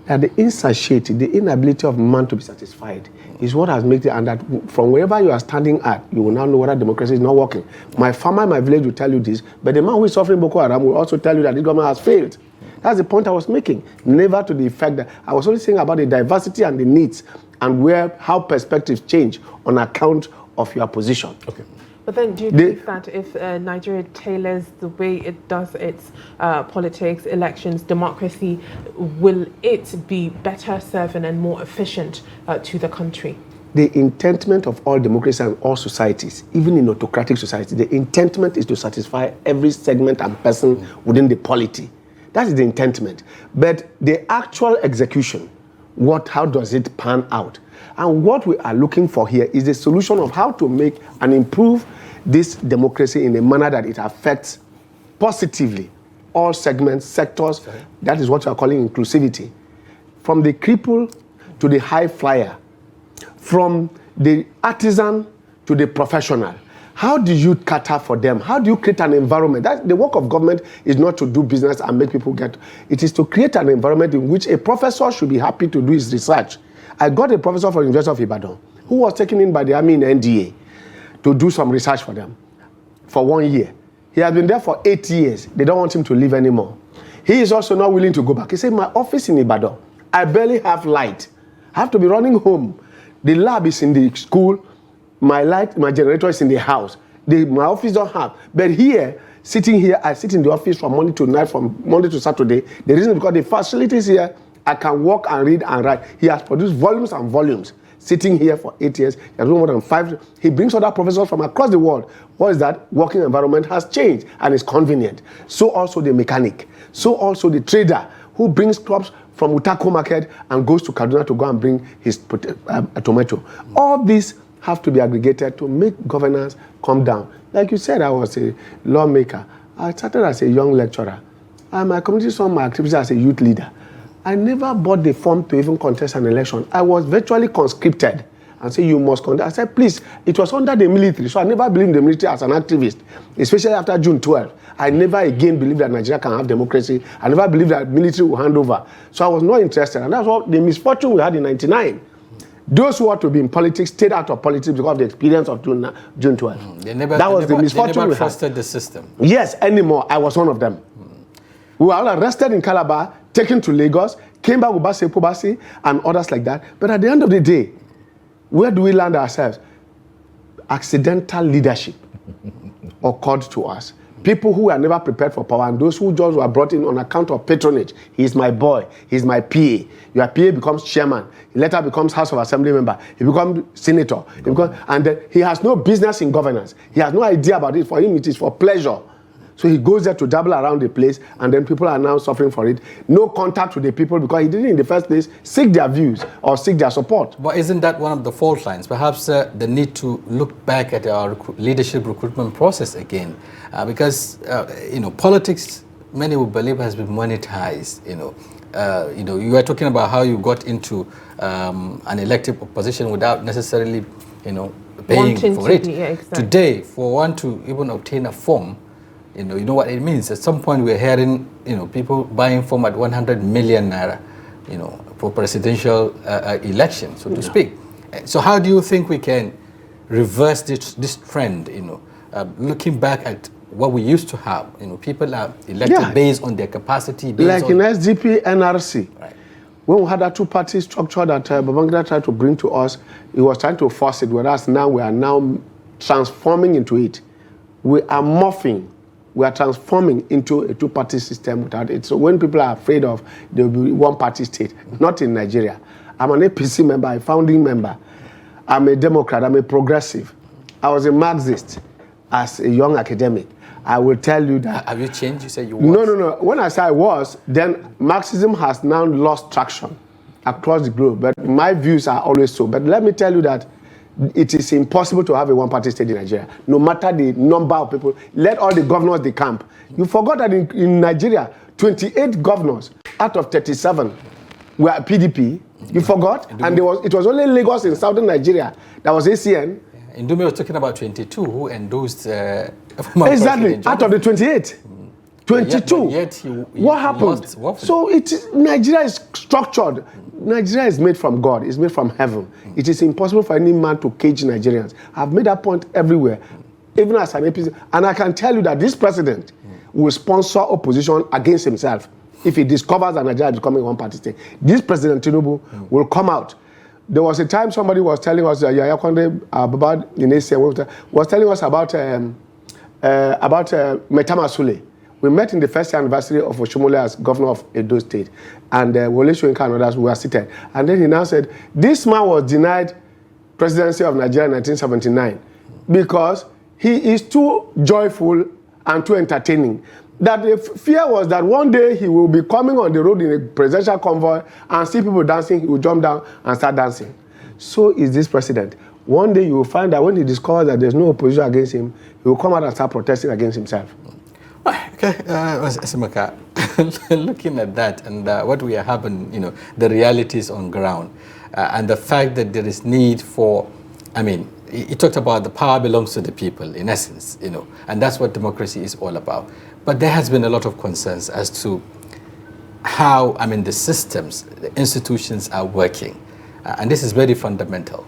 Speaker 4: that the insatiety, the inability of man to be satisfied is what has made it, and that from wherever you are standing at, you will now know whether democracy is not working. My farmer in my village will tell you this, but the man who is suffering Boko Haram will also tell you that this government has failed. That's the point I was making. Never to the effect that I was only saying about the diversity and the needs and how perspectives change on account of your position.
Speaker 2: Okay.
Speaker 3: But then do you believe that if Nigeria tailors the way it does its politics, elections, democracy, will it be better serving and more efficient to the country?
Speaker 4: The intentment of all democracies and all societies, even in autocratic societies, the intentment is to satisfy every segment and person within the polity. That is the intentment. But the actual execution, how does it pan out? And what we are looking for here is the solution of how to make and improve this democracy in a manner that it affects positively all segments, sectors. Sorry. That is what we are calling inclusivity. From the cripple to the high flyer, from the artisan to the professional. How do you cater for them? How do you create an environment? The work of government is not to do business and make people it is to create an environment in which a professor should be happy to do his research. I got a professor from the University of Ibadan who was taken in by the army in NDA to do some research for them for 1 year. He has been there for 8 years. They don't want him to leave anymore. He is also not willing to go back. He said, my office in Ibadan, I barely have light. I have to be running home. The lab is in the school. My generator is in the house. My office don't have. But here, sitting here, I sit in the office from Monday to night, from Monday to Saturday. The reason is because the facilities here, I can walk and read and write. He has produced volumes and volumes. Sitting here for 8 years, he has done more than 5. He brings other professors from across the world. What is that? Working environment has changed and is convenient. So also the mechanic. So also the trader. who brings crops from Utako market and goes to Kaduna to go and bring his tomato. All these have to be aggregated to make governance come down. Like you said, I was a lawmaker. I started as a young lecturer. My community saw my activities as a youth leader. I never bought the form to even contest an election. I was virtually conscripted and said, you must contest. I said, please, it was under the military, so I never believed in the military as an activist, especially after June 12. I never again believed that Nigeria can have democracy. I never believed that military will hand over. So I was not interested. And that's what the misfortune we had in 99. Those who ought to be in politics stayed out of politics because of the experience of June 12. That was the misfortune we had.
Speaker 1: They never trusted the system.
Speaker 4: Yes, anymore. I was one of them. We were all arrested in Calabar, taken to Lagos, came back with Basi and others like that. But at the end of the day, where do we land ourselves? Accidental leadership occurred to us. People who were never prepared for power and those who just were brought in on account of patronage. He's my boy. He's my PA. Your PA becomes chairman. He later becomes House of Assembly member. He becomes senator. And then he has no business in governance. He has no idea about it. For him, it is for pleasure. So he goes there to dabble around the place, and then people are now suffering for it. No contact with the people because he didn't in the first place seek their views or seek their support.
Speaker 1: But isn't that one of the fault lines? Perhaps the need to look back at our leadership recruitment process again, because politics, many will believe, has been monetized. You were talking about how you got into an elective position without necessarily, paying for it.
Speaker 3: Yeah, exactly.
Speaker 1: Today, for one to even obtain a form, you know what it means. At some point, we're hearing, people buying form at 100 million naira, for presidential election, so to speak. So how do you think we can reverse this trend? Looking back at what we used to have, people are elected based on their capacity.
Speaker 4: Like in SDP, NRC.
Speaker 1: Right.
Speaker 4: When we had that two-party structure that Babangida tried to bring to us, he was trying to force it, whereas now we are now transforming into it. We are morphing. We are transforming into a two-party system without it. So when people are afraid of there will be one-party state, not in Nigeria. I'm an APC member, a founding member. I'm a Democrat, I'm a progressive. I was a Marxist as a young academic. I will tell you that.
Speaker 1: Have you changed? You said you was.
Speaker 4: No. When I say I was, then Marxism has now lost traction across the globe. But my views are always so. But let me tell you that it is impossible to have a one-party state in Nigeria, no matter the number of people. Let all the governors decamp. You forgot that in Nigeria, 28 governors out of 37 were PDP. You forgot? And it was only Lagos in southern Nigeria that was ACN.
Speaker 1: Ndume was talking about 22 who endorsed...
Speaker 4: exactly, out of the 28. 22.
Speaker 1: Yet
Speaker 4: what happened? So Nigeria is structured. Nigeria is made from God. It's made from heaven. It is impossible for any man to cage Nigerians. I've made that point everywhere, even as an APC. And I can tell you that this president will sponsor opposition against himself if he discovers that Nigeria is becoming a one-party state. This President Tinubu will come out. There was a time somebody was telling us, Yaya Konde Babad in Asia, was telling us about Metama Sule. We met in the first anniversary of Oshomole as governor of Edo State. And Wole Soyinka and others were seated. And then he now said, this man was denied presidency of Nigeria in 1979 because he is too joyful and too entertaining. That the fear was that one day he will be coming on the road in a presidential convoy and see people dancing, he will jump down and start dancing. So is this president. One day you will find that when he discovers that there's no opposition against him, he will come out and start protesting against himself.
Speaker 1: Okay, Asimaka, looking at that and what we are having, the realities on ground, and the fact that there is need for, he talked about the power belongs to the people, in essence, and that's what democracy is all about. But there has been a lot of concerns as to how, the systems, the institutions are working. And this is very fundamental.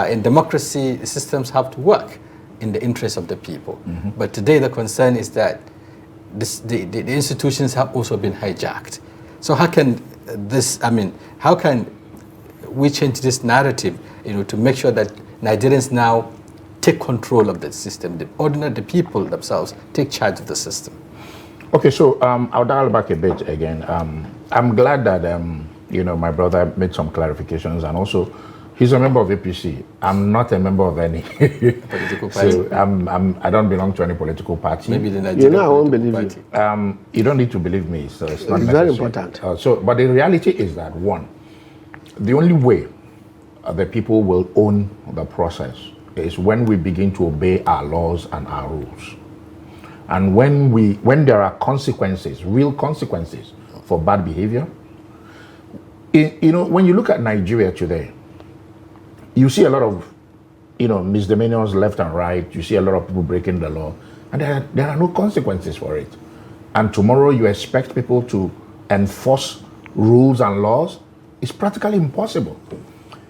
Speaker 1: In democracy, the systems have to work in the interest of the people. Mm-hmm. But today the concern is that the institutions have also been hijacked. So how can how can we change this narrative, to make sure that Nigerians now take control of the system, the people themselves take charge of the system?
Speaker 2: Okay, so I'll dial back a bit again. I'm glad that my brother made some clarifications, and also He's a member of APC. I'm not a member of any
Speaker 1: Political party.
Speaker 2: So I don't belong to any political party.
Speaker 1: Maybe the Nigerian
Speaker 4: I won't believe
Speaker 1: party.
Speaker 4: you.
Speaker 2: You don't need to believe me, so it's not
Speaker 4: It's
Speaker 2: necessary.
Speaker 4: very important.
Speaker 2: But the reality is that, one, the only way the people will own the process is when we begin to obey our laws and our rules. And when there are consequences, real consequences for bad behavior. When you look at Nigeria today, you see a lot of misdemeanors left and right. You see a lot of people breaking the law, and there are no consequences for it. And tomorrow you expect people to enforce rules and laws. It's practically impossible.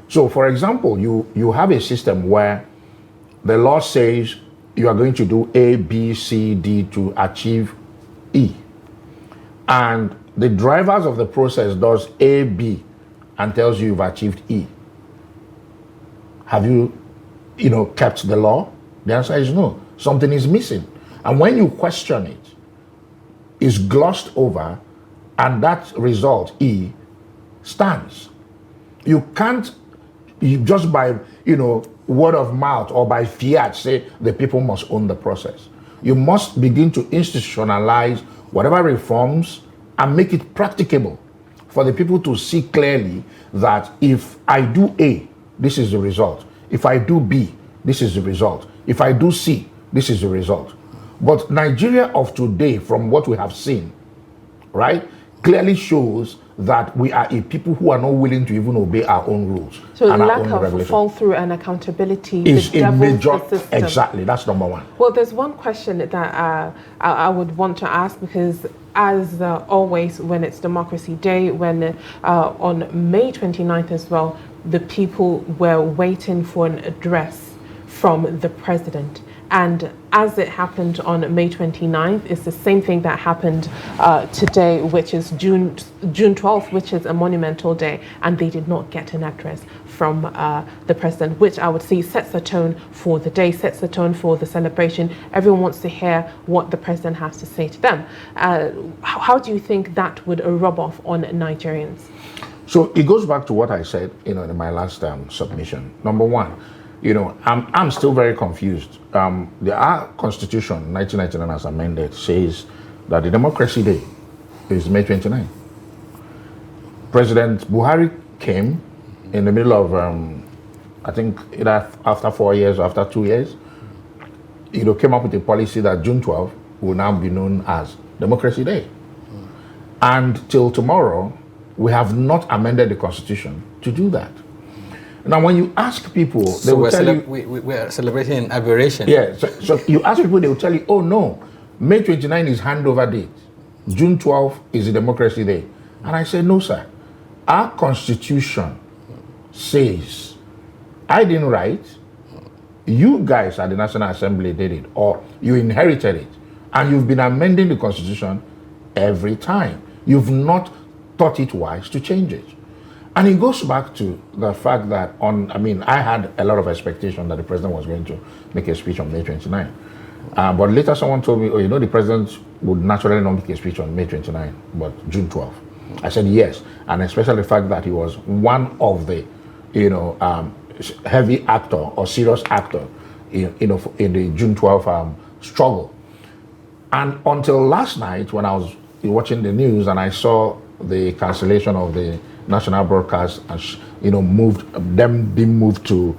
Speaker 2: So, for example, you have a system where the law says you are going to do A, B, C, D to achieve E. And the drivers of the process does A, B, and tells you you've achieved E. Have you, kept the law? The answer is no. Something is missing. And when you question it, it's glossed over, and that result, E, stands. You can't, just by, word of mouth or by fiat say the people must own the process. You must begin to institutionalize whatever reforms and make it practicable for the people to see clearly that if I do A, this is the result. If I do B, this is the result. If I do C, this is the result. But Nigeria of today, from what we have seen, right, clearly shows that we are a people who are not willing to even obey our own ruls.
Speaker 3: So
Speaker 2: and
Speaker 3: lack
Speaker 2: our own
Speaker 3: of
Speaker 2: regulations.
Speaker 3: fall through and accountability
Speaker 2: Is a major,
Speaker 3: the system.
Speaker 2: exactly, that's number one.
Speaker 3: Well, there's one question that I would want to ask, because as always, when it's Democracy Day, when on May 29th as well, the people were waiting for an address from the president. And as it happened on May 29th, it's the same thing that happened today, which is June 12th, which is a monumental day, and they did not get an address from the president, which I would say sets the tone for the day, sets the tone for the celebration. Everyone wants to hear what the president has to say to them. How do you think that would rub off on Nigerians?
Speaker 2: So it goes back to what I said, in my last submission. Number one, I'm still very confused. Our Constitution, 1999 as amended, says that the Democracy Day is May 29. President Buhari came in the middle of, I think either after 4 years or after 2 years, came up with a policy that June 12 will now be known as Democracy Day. And till tomorrow, we have not amended the Constitution to do that. Now, when you ask people, they will tell you...
Speaker 1: We're celebrating an aberration.
Speaker 2: Yeah, so you ask people, they will tell you, oh no, May 29 is handover date. June 12 is the Democracy Day. And I say, no, sir. Our Constitution says, I didn't write, you guys at the National Assembly did it, or you inherited it, and you've been amending the Constitution every time. You've not thought it wise to change it. And it goes back to the fact that I had a lot of expectation that the president was going to make a speech on May 29. But later someone told me, the president would naturally not make a speech on May 29, but June 12. I said yes, and especially the fact that he was one of the, heavy actor or serious actor, in the June 12 struggle. And until last night, when I was watching the news and I saw the cancellation of the national broadcast, and being moved to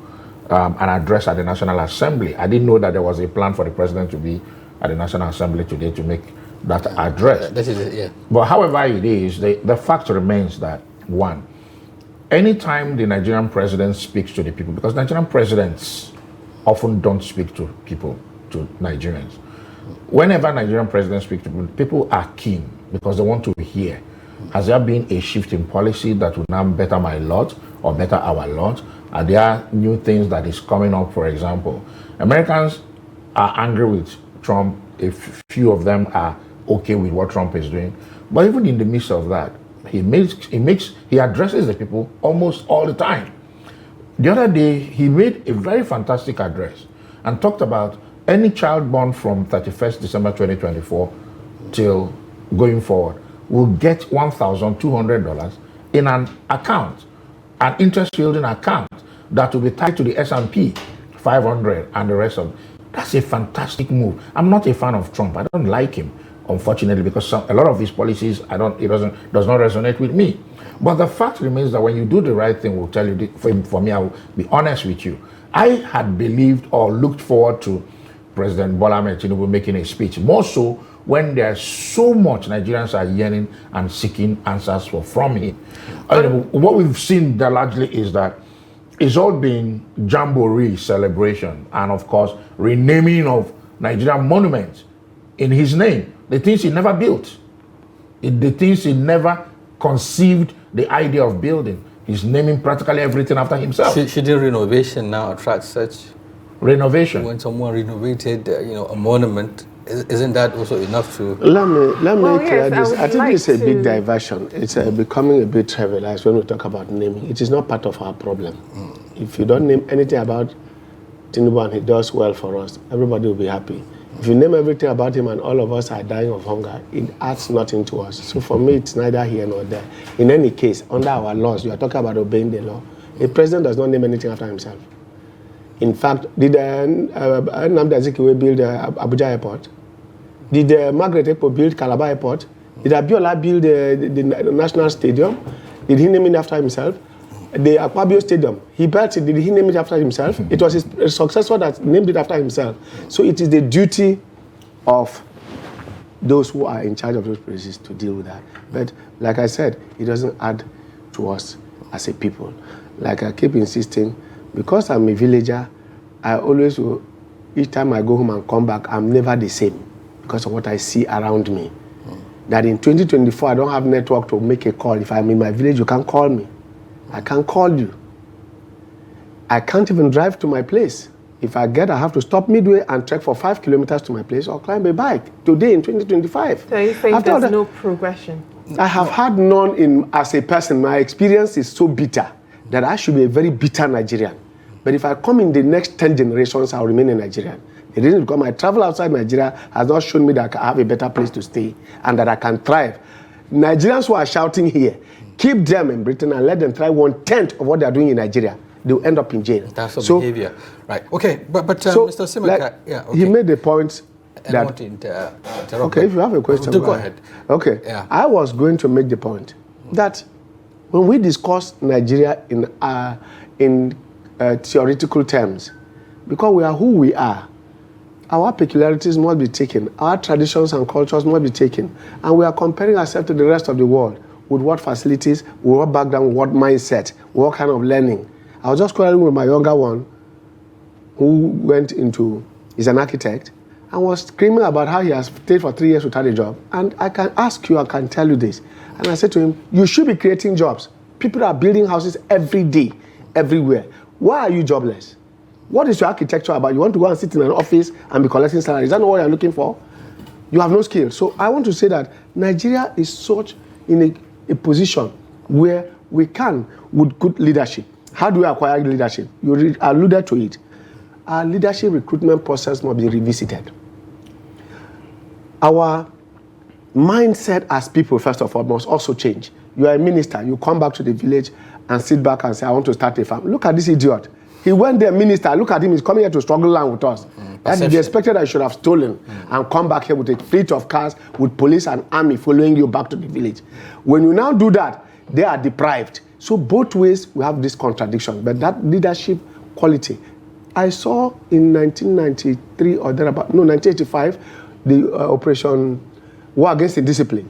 Speaker 2: an address at the National Assembly. I didn't know that there was a plan for the president to be at the National Assembly today to make that address.
Speaker 1: That is it, yeah.
Speaker 2: But however it is, the fact remains that, one, anytime the Nigerian president speaks to the people, because Nigerian presidents often don't speak to people, to Nigerians. Whenever Nigerian presidents speak to people, people are keen because they want to hear. Has there been a shift in policy that will now better my lot or better our lot? Are there new things that is coming up, for example? Americans are angry with Trump. A few of them are okay with what Trump is doing. But even in the midst of that, he addresses the people almost all the time. The other day, he made a very fantastic address and talked about any child born from 31st December 2024 till going forward will get $1,200 in an account, an interest-yielding account that will be tied to the S&P 500 and the rest of. That's a fantastic move. I'm not a fan of Trump. I don't like him, unfortunately, because a lot of his policies does not resonate with me. But the fact remains that when you do the right thing, we'll tell you. For me, I will be honest with you. I had believed or looked forward to President Bola Ahmed Tinubu making a speech, more so when there's so much Nigerians are yearning and seeking answers from him. What we've seen there largely is that it's all been jamboree celebration and, of course, renaming of Nigerian monuments in his name. The things he never built, the things he never conceived the idea of building. He's naming practically everything after himself.
Speaker 1: Shouldn't renovation now attract such?
Speaker 2: Renovation?
Speaker 1: When someone renovated, a monument, isn't that also enough to?
Speaker 4: Let me clear this. I think
Speaker 3: like
Speaker 4: it's a big diversion. It's becoming a bit trivialized when we talk about naming. It is not part of our problem. If you don't name anything about Tinubu and he does well for us, everybody will be happy. If you name everything about him and all of us are dying of hunger, it adds nothing to us. So for me, it's neither here nor there. In any case, under our laws, you are talking about obeying the law. A president does not name anything after himself. In fact, did Nnamdi Azikiwe build Abuja Airport? Did Margaret Ekpo build Calabar Airport? Did Abiola build the National Stadium? Did he name it after himself? The Akpabio Stadium, he built it. Did he name it after himself? It was his successor that named it after himself. So it is the duty of those who are in charge of those places to deal with that. But like I said, it doesn't add to us as a people. Like I keep insisting, because I'm a villager, I always will, each time I go home and come back, I'm never the same because of what I see around me. That in 2024, I don't have network to make a call. If I'm in my village, you can't call me. I can't call you. I can't even drive to my place. If I have to stop midway and trek for 5 kilometers to my place or climb a bike today in 2025.
Speaker 3: So you think there's no progression?
Speaker 4: I have had none as a person. My experience is so bitter that I should be a very bitter Nigerian. But if I come in the next 10 generations, I'll remain a Nigerian. The reason because my travel outside Nigeria has not shown me that I have a better place to stay and that I can thrive. Nigerians who are shouting here, keep them in Britain and let them try 1/10 of what they are doing in Nigeria. They'll end up in jail.
Speaker 1: That's the behavior. Right. Okay. But Mr. Simaka, okay.
Speaker 4: He made the point
Speaker 1: that... I want to interrupt.
Speaker 4: Okay, if you have a question,
Speaker 1: go ahead.
Speaker 4: Okay. Yeah. I was going to make the point that when we discuss Nigeria in theoretical terms, because we are who we are, our peculiarities must be taken, our traditions and cultures must be taken, and we are comparing ourselves to the rest of the world. With what facilities, with what background, with what mindset, with what kind of learning. I was just quarreling with my younger one who is an architect and was screaming about how he has stayed for 3 years without a job. And I can ask you, I can tell you this. And I said to him, you should be creating jobs. People are building houses every day, everywhere. Why are you jobless? What is your architecture about? You want to go and sit in an office and be collecting salaries. Is that not what you're looking for? You have no skill. So I want to say that Nigeria is such in a position where we can, with good leadership. How do we acquire leadership? You alluded to it. Our leadership recruitment process must be revisited. Our mindset as people, first of all, must also change. You are a minister. You come back to the village and sit back and say, I want to start a farm. Look at this idiot. He went there, minister. Look at him. He's coming here to struggle land with us. That is expected I should have stolen and come back here with a fleet of cars with police and army following you back to the village. When you now do that, they are deprived. So both ways we have this contradiction. But that leadership quality, I saw in 1993 or thereabout, no, 1985, the Operation War Against Indiscipline,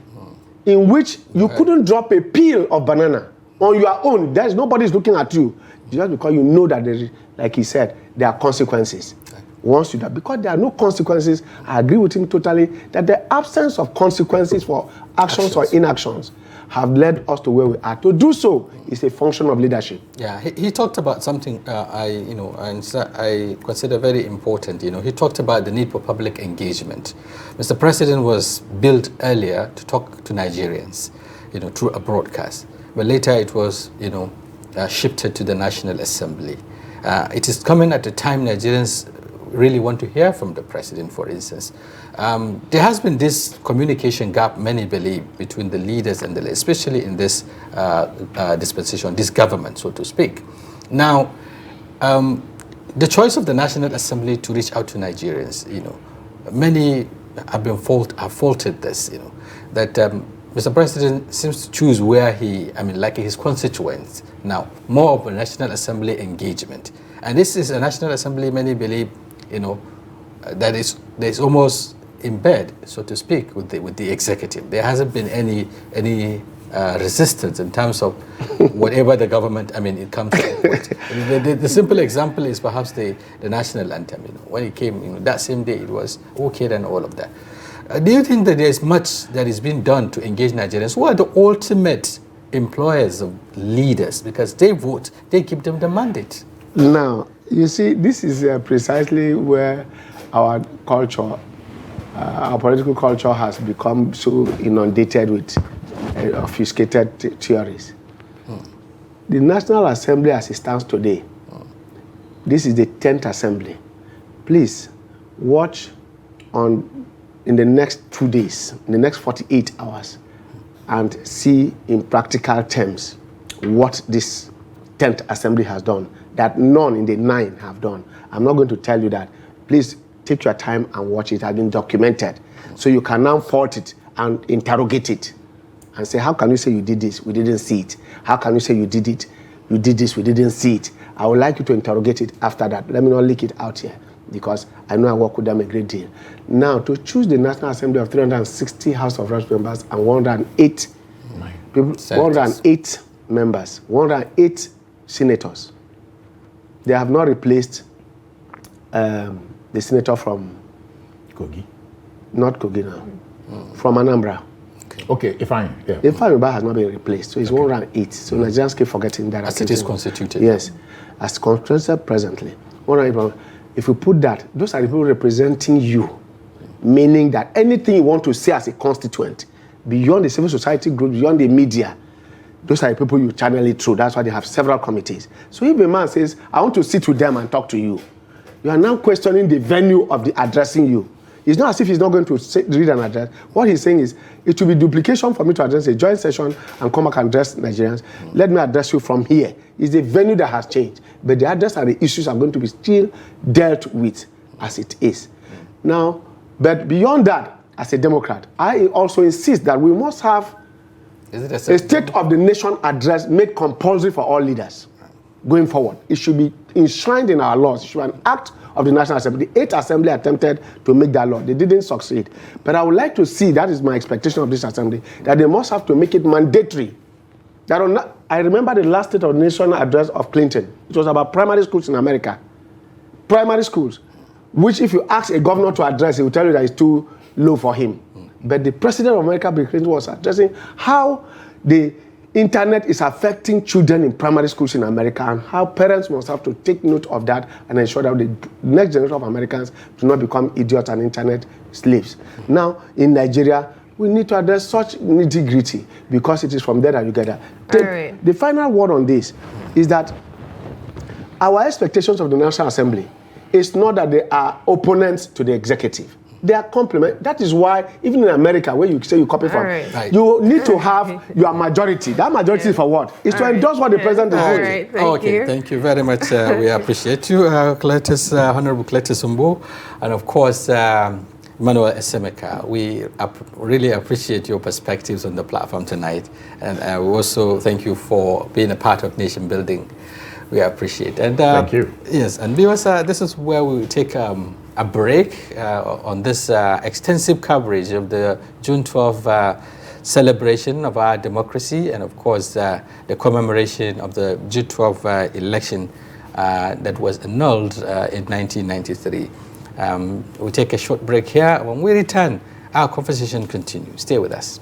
Speaker 4: in which you couldn't drop a peel of banana on your own. There's nobody's looking at you. Just because you know that there is, like he said, there are consequences. Once you do that, because there are no consequences, I agree with him totally that the absence of consequences for actions or inactions have led us to where we are. To do so is a function of leadership.
Speaker 1: Yeah, he talked about something I consider very important. He talked about the need for public engagement. Mr. President was billed earlier to talk to Nigerians, through a broadcast, but later it was, shifted to the National Assembly. It is coming at a time Nigerians really want to hear from the president, for instance. There has been this communication gap, many believe, between the leaders and the, especially in this dispensation, this government, so to speak. Now, the choice of the National Assembly to reach out to Nigerians, many have faulted this, that Mr. President seems to choose where like his constituents now, more of a National Assembly engagement. And this is a National Assembly, many believe, that is almost in bed, so to speak, with the executive. There hasn't been any resistance in terms of whatever the government, it comes to. The simple example is perhaps the national anthem. When it came, that same day, it was okay and all of that. Do you think that there's much that is being done to engage Nigerians who are the ultimate employers of leaders, because they vote, they give them the mandate?
Speaker 4: Now, you see, this is precisely where our culture, our political culture has become so inundated with obfuscated theories. The National Assembly as it stands today, this is the 10th Assembly. Please watch in the next 2 days, in the next 48 hours, and see in practical terms what this 10th Assembly has done that none in the 9 have done. I'm not going to tell you that. Please take your time and watch it. It has been documented. So you can now fault it and interrogate it and say, how can you say you did this? We didn't see it. How can you say you did it? You did this, we didn't see it. I would like you to interrogate it after that. Let me not leak it out here, because I know I work with them a great deal. Now, to choose the National Assembly of 360 House of Reps members and 108 people, 108 members, 108 senators, they have not replaced the senator from
Speaker 2: Kogi.
Speaker 4: Not Kogi now, from Anambra.
Speaker 2: Okay, Ifeanyi. Yeah.
Speaker 4: Ifeanyi has not been replaced, so it's 108. So Nigerians keep forgetting that.
Speaker 1: As it is constituted.
Speaker 4: Yes, as constituted presently. 108. If we put that, those are the people representing you, meaning that anything you want to say as a constituent, beyond the civil society group, beyond the media, those are the people you channel it through. That's why they have several committees. So if a man says, I want to sit with them and talk to you, you are now questioning the venue of the addressing you. It's not as if he's not going to read an address. What he's saying is, it will be duplication for me to address a joint session and come back and address Nigerians. Let me address you from here. It's the venue that has changed, but the address and the issues are going to be still dealt with as it is. Now, but beyond that, as a Democrat, I also insist that we must have a State of the Nation address made compulsory for all leaders going forward. It should be enshrined in our laws. It should be an act of the National Assembly. The 8th Assembly attempted to make that law. They didn't succeed. But I would like to see, that is my expectation of this Assembly, that they must have to make it mandatory. I remember the last State of the Nation address of Clinton. It was about primary schools in America. Primary schools, which if you ask a governor to address, he will tell you that it's too low for him. But the President of America, Bill Clinton, was addressing how the internet is affecting children in primary schools in America, and how parents must have to take note of that and ensure that the next generation of Americans do not become idiots and internet slaves. Now, in Nigeria, we need to address such nitty-gritty, because it is from there that you get that. The final word on this is that our expectations of the National Assembly is not that they are opponents to the executive. They are complement. That is why, even in America, where you say you copy from, you need to have your majority. That majority is for what? It's to endorse what the president is doing.
Speaker 1: Thank you very much. We appreciate you, Honorable Cletus Umbo, and of course, Emmanuel Esemeka. We really appreciate your perspectives on the platform tonight, and we also thank you for being a part of nation building. We appreciate it. And
Speaker 2: thank you.
Speaker 1: Yes, and viewers, this is where we will take a break on this extensive coverage of the June 12 celebration of our democracy, and of course the commemoration of the June 12 election that was annulled in 1993. We'll take a short break here. When we return, our conversation continues. Stay with us.